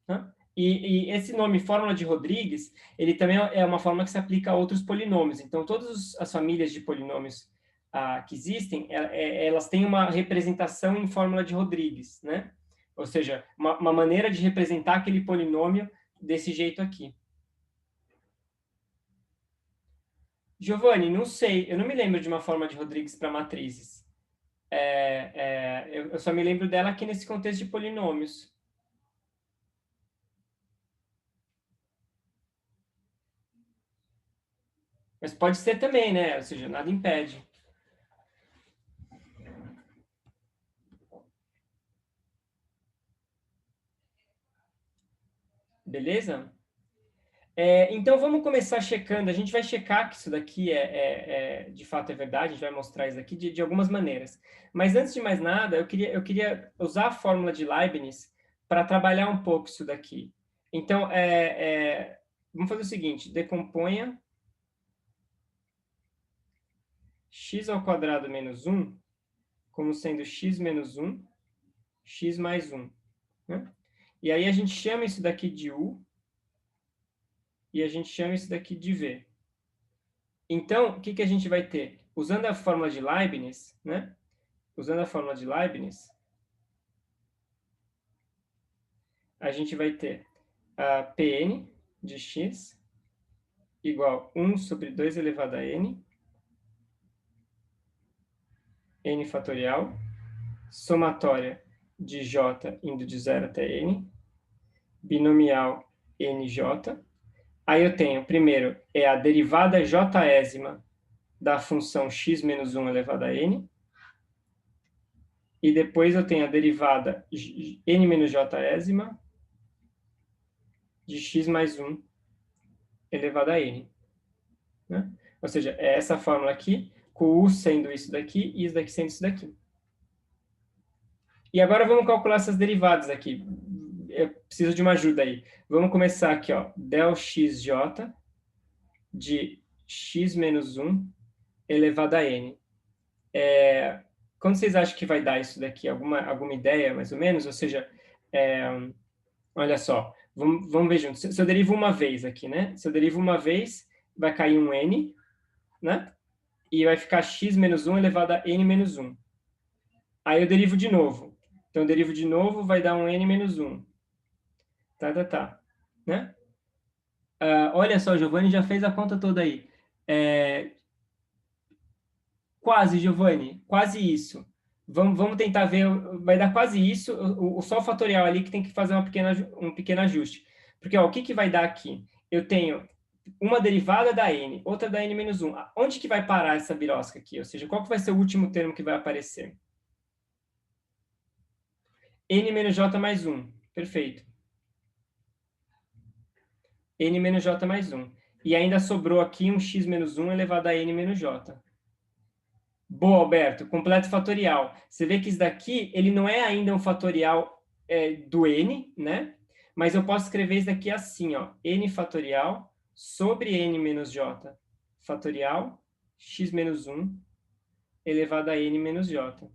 Né? E esse nome, fórmula de Rodrigues, ele também é uma fórmula que se aplica a outros polinômios. Então, todas as famílias de polinômios que existem, elas têm uma representação em fórmula de Rodrigues. Né? Ou seja, uma maneira de representar aquele polinômio desse jeito aqui. Giovanni, não sei, eu não me lembro de uma forma de Rodrigues para matrizes. Eu só me lembro dela aqui nesse contexto de polinômios. Mas pode ser também, né? Ou seja, nada impede. Beleza? Então, vamos começar checando. A gente vai checar que isso daqui de fato é verdade, a gente vai mostrar isso aqui de algumas maneiras. Mas, antes de mais nada, eu queria usar a fórmula de Leibniz para trabalhar um pouco isso daqui. Então, vamos fazer o seguinte, decomponha x² menos 1 como sendo x menos 1, x mais 1. Né? E aí a gente chama isso daqui de U, e a gente chama isso daqui de V. Então, o que a gente vai ter? Usando a fórmula de Leibniz, né? Usando a fórmula de Leibniz, a gente vai ter a Pn de x igual 1 sobre 2 elevado a n, n fatorial, somatória de j indo de 0 até n, binomial nj. Aí eu tenho, primeiro, a derivada jésima da função x menos 1 elevado a n. E depois eu tenho a derivada n menos jésima de x mais 1 elevado a n. Né? Ou seja, é essa fórmula aqui, com o u sendo isso daqui e isso daqui sendo isso daqui. E agora vamos calcular essas derivadas aqui. Eu preciso de uma ajuda aí. Vamos começar aqui, ó, del xj de x menos 1 elevado a n. Quando vocês acham que vai dar isso daqui? Alguma ideia, mais ou menos? Ou seja, olha só, vamos ver juntos. Se eu derivo uma vez aqui, né? Se eu derivo uma vez, vai cair um n, né? E vai ficar x menos 1 elevado a n menos 1. Aí eu derivo de novo. Então, eu derivo de novo, vai dar um n menos 1. Tá. Né? Olha só, o Giovanni já fez a conta toda aí. Quase, Giovanni, quase isso. Vamos tentar ver, vai dar quase isso, só o fatorial ali que tem que fazer um pequeno ajuste. Porque, ó, o que vai dar aqui? Eu tenho uma derivada da n, outra da n menos 1. Onde que vai parar essa birosca aqui? Ou seja, qual que vai ser o último termo que vai aparecer? N menos j mais 1. Perfeito. N menos j mais 1. E ainda sobrou aqui um x menos 1 elevado a n menos j. Boa, Alberto. Completo fatorial. Você vê que isso daqui, ele não é ainda um fatorial do n, né? Mas eu posso escrever isso daqui assim, ó. N fatorial sobre n menos j fatorial x menos 1 elevado a n menos j.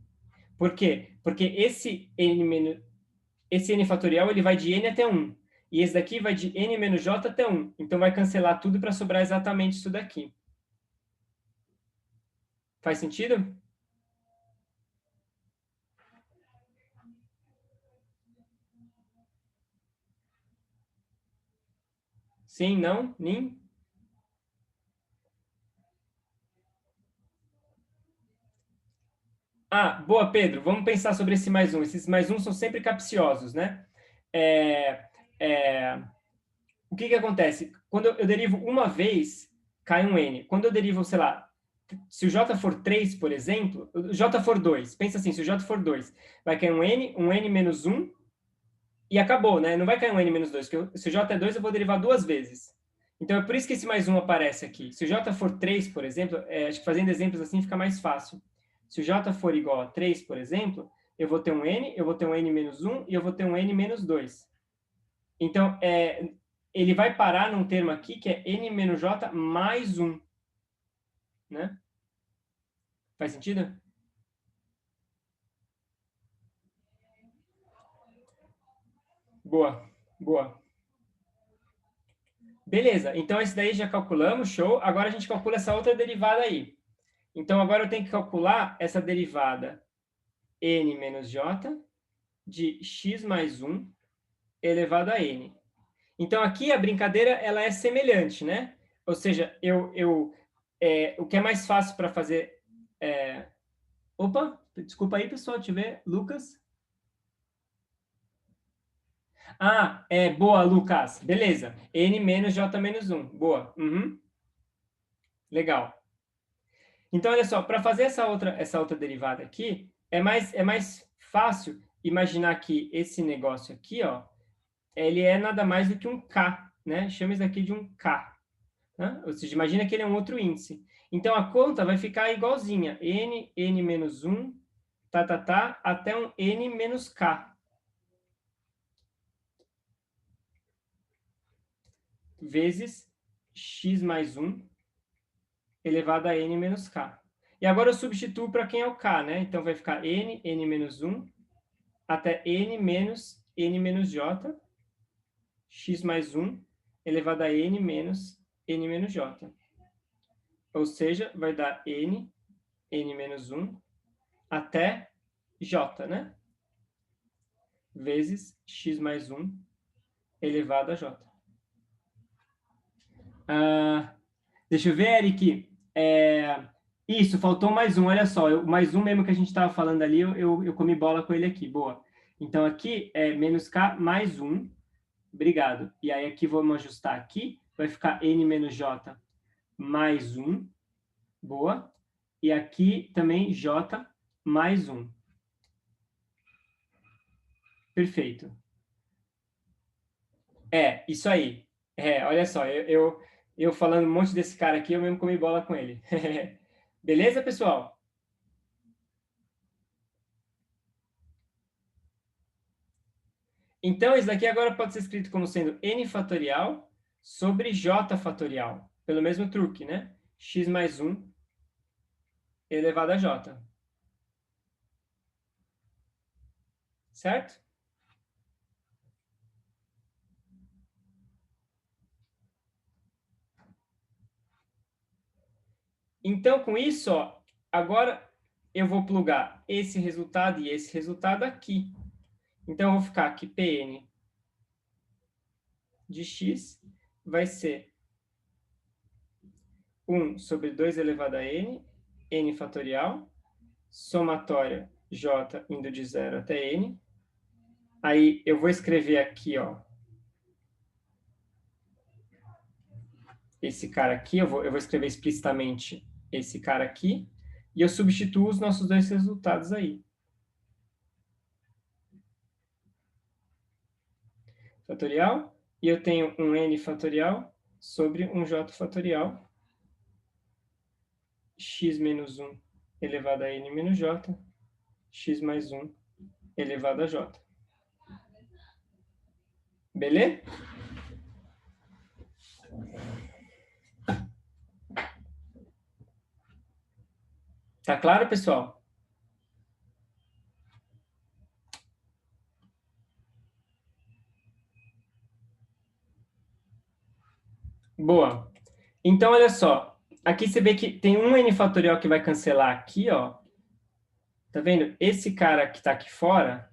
Por quê? Porque esse n fatorial ele vai de n até 1. E esse daqui vai de n menos j até 1. Então, vai cancelar tudo para sobrar exatamente isso daqui. Faz sentido? Sim, não? Nim? Boa, Pedro. Vamos pensar sobre esse mais 1. Esses mais 1 são sempre capciosos, né? O que acontece? Quando eu derivo uma vez, cai um n. Quando eu derivo, sei lá, se o j for 3, por exemplo, o j for 2, pensa assim, se o j for 2, vai cair um n menos 1, e acabou, né? Não vai cair um n menos 2, porque se o j é 2, eu vou derivar duas vezes. Então, é por isso que esse mais 1 aparece aqui. Se o j for 3, por exemplo, acho que fazendo exemplos assim fica mais fácil. Se o j for igual a 3, por exemplo, eu vou ter um n, eu vou ter um n menos 1 e eu vou ter um n menos 2. Então, ele vai parar num termo aqui que é n menos j mais 1. Né? Faz sentido? Boa, boa. Beleza, então esse daí já calculamos, show. Agora a gente calcula essa outra derivada aí. Então, agora eu tenho que calcular essa derivada n menos j de x mais 1 elevado a n. Então, aqui a brincadeira ela é semelhante, né? Ou seja, o que é mais fácil para fazer... Opa, desculpa aí, pessoal, deixa eu ver. Lucas? Ah, boa, Lucas. Beleza. N menos J menos 1. Boa. Uhum. Legal. Então, olha só, para fazer essa outra derivada aqui, é mais fácil imaginar que esse negócio aqui, ó, ele é nada mais do que um K, né? Chama isso aqui de um K. Né? Ou seja, imagina que ele é um outro índice. Então, a conta vai ficar igualzinha. N menos 1, até um N menos K. Vezes x mais 1 elevado a n menos k. E agora eu substituo para quem é o k, né? Então vai ficar n menos 1, até n menos j, x mais 1 elevado a n menos j. Ou seja, vai dar n menos 1 até j, né? Vezes x mais 1 elevado a j. Deixa eu ver, Eric. Isso, faltou mais um, olha só. Mais um mesmo que a gente estava falando ali, eu comi bola com ele aqui, boa. Então, aqui é menos k mais 1. Obrigado. E aí, aqui vamos ajustar aqui. Vai ficar n menos j mais 1. Boa. E aqui também j mais 1. Perfeito. Isso aí. Olha só, eu falando um monte desse cara aqui, eu mesmo comi bola com ele. Beleza, pessoal? Então, isso daqui agora pode ser escrito como sendo n fatorial sobre j fatorial. Pelo mesmo truque, né? X mais 1 elevado a j. Certo? Então, com isso, ó, agora eu vou plugar esse resultado e esse resultado aqui. Então, eu vou ficar que Pn de x vai ser 1 sobre 2 elevado a n, n fatorial, somatória j indo de 0 até n. Aí, eu vou escrever aqui, ó, esse cara aqui, eu vou escrever explicitamente esse cara aqui, e eu substituo os nossos dois resultados aí. Fatorial, e eu tenho um n fatorial sobre um j fatorial, x menos 1 elevado a n menos j, x mais 1 elevado a j. Beleza? Tá claro, pessoal? Boa. Então, olha só. Aqui você vê que tem um n fatorial que vai cancelar aqui, ó. Tá vendo? Esse cara que tá aqui fora,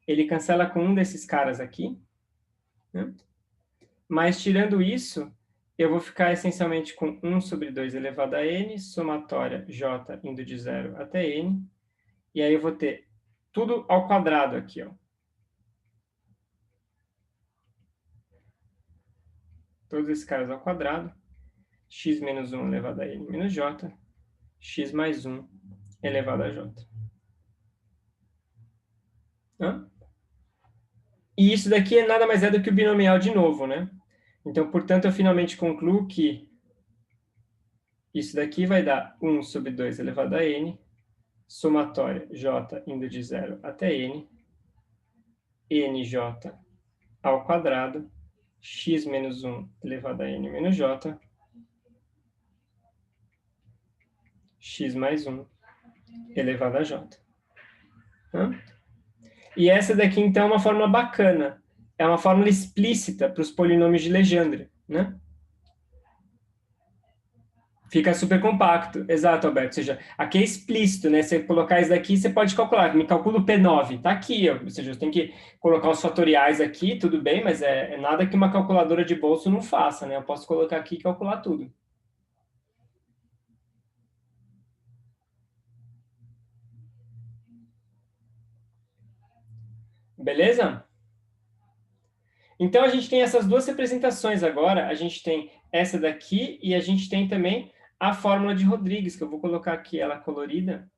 ele cancela com um desses caras aqui. Né? Mas, tirando isso, eu vou ficar essencialmente com 1 sobre 2 elevado a n, somatória j indo de 0 até n. E aí eu vou ter tudo ao quadrado aqui, ó. Todos esses caras ao quadrado. X menos 1 elevado a n menos j. X mais 1 elevado a j. Hã? E isso daqui nada mais é do que o binomial de novo, né? Então, portanto, eu finalmente concluo que isso daqui vai dar 1 sobre 2 elevado a n, somatória j indo de 0 até n, nj ao quadrado, x menos 1 elevado a n menos j, x mais 1 elevado a j. E essa daqui, então, é uma fórmula bacana. É uma fórmula explícita para os polinômios de Legendre, né? Fica super compacto, exato, Alberto. Ou seja, aqui é explícito, né? Você colocar isso daqui, você pode calcular. Me calcula o P9, tá aqui, ó. Ou seja, eu tenho que colocar os fatoriais aqui, tudo bem, mas é nada que uma calculadora de bolso não faça, né? Eu posso colocar aqui e calcular tudo. Beleza? Então, a gente tem essas duas representações agora. A gente tem essa daqui e a gente tem também a fórmula de Rodrigues, que eu vou colocar aqui ela colorida,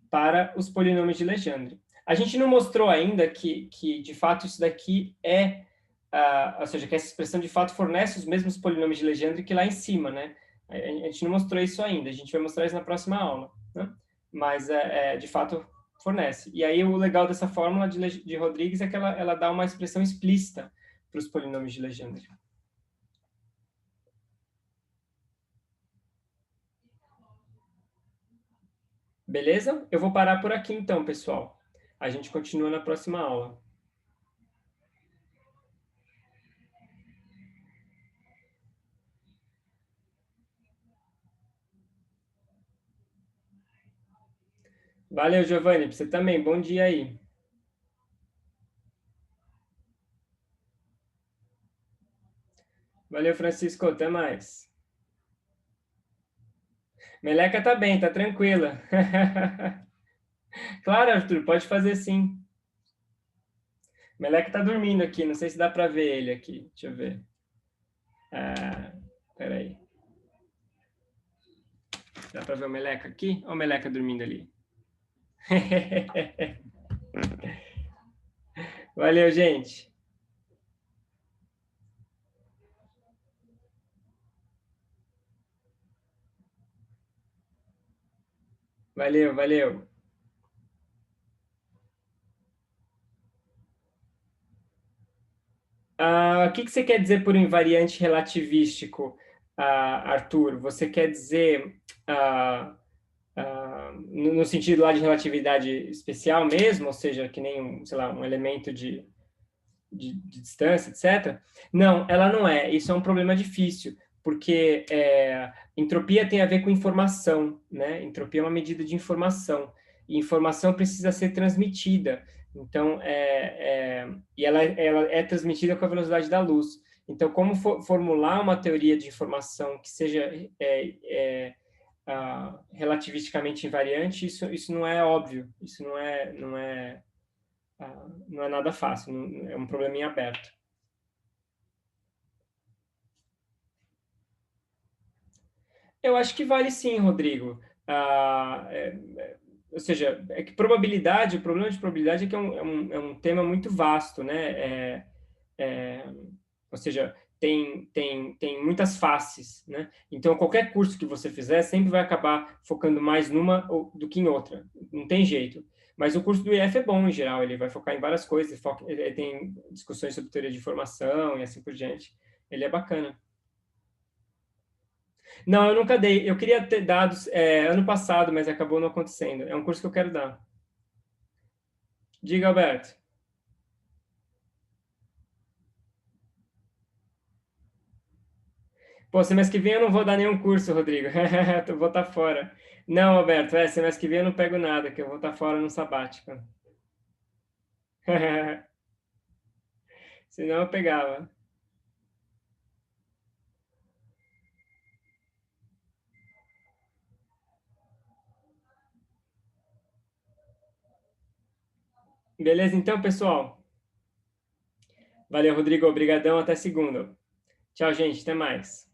para os polinômios de Legendre. A gente não mostrou ainda que de fato, isso daqui ou seja, que essa expressão, de fato, fornece os mesmos polinômios de Legendre que lá em cima, né? A gente não mostrou isso ainda. A gente vai mostrar isso na próxima aula, né? Mas, de fato, fornece. E aí, o legal dessa fórmula de Rodrigues é que ela dá uma expressão explícita para os polinômios de Legendre. Beleza? Eu vou parar por aqui, então, pessoal. A gente continua na próxima aula. Valeu, Giovanni. Pra você também. Bom dia aí. Valeu, Francisco. Até mais. Meleca tá bem, tá tranquila. Claro, Arthur, pode fazer sim. Meleca tá dormindo aqui, não sei se dá para ver ele aqui. Deixa eu ver. Peraí. Dá para ver o Meleca aqui? Olha o Meleca dormindo ali. Valeu, gente. Valeu, valeu. O que você quer dizer por invariante relativístico, Arthur? Você quer dizer no sentido lá de relatividade especial mesmo, ou seja, que nem sei lá, um elemento de distância, etc. Não, ela não é. Isso é um problema difícil, porque entropia tem a ver com informação, né? Entropia é uma medida de informação, e informação precisa ser transmitida. Então, e ela é transmitida com a velocidade da luz. Então, como formular uma teoria de informação que seja relativisticamente invariante, isso não é óbvio, isso não é nada fácil, é um probleminha aberto. Eu acho que vale sim, Rodrigo. Ou seja, é que probabilidade, o problema de probabilidade é que é um tema muito vasto, né? Ou seja, tem muitas faces, né? Então, qualquer curso que você fizer sempre vai acabar focando mais numa do que em outra. Não tem jeito. Mas o curso do IF é bom, em geral. Ele vai focar em várias coisas. Ele tem discussões sobre teoria de informação e assim por diante. Ele é bacana. Não, eu nunca dei. Eu queria ter dado ano passado, mas acabou não acontecendo. É um curso que eu quero dar. Diga, Alberto. Pô, semestre que vem eu não vou dar nenhum curso, Rodrigo. Eu vou estar fora. Não, Alberto, semestre que vem eu não pego nada, que eu vou estar fora no sabático. Senão eu pegava. Beleza, então, pessoal? Valeu, Rodrigo. Obrigadão. Até segunda. Tchau, gente. Até mais.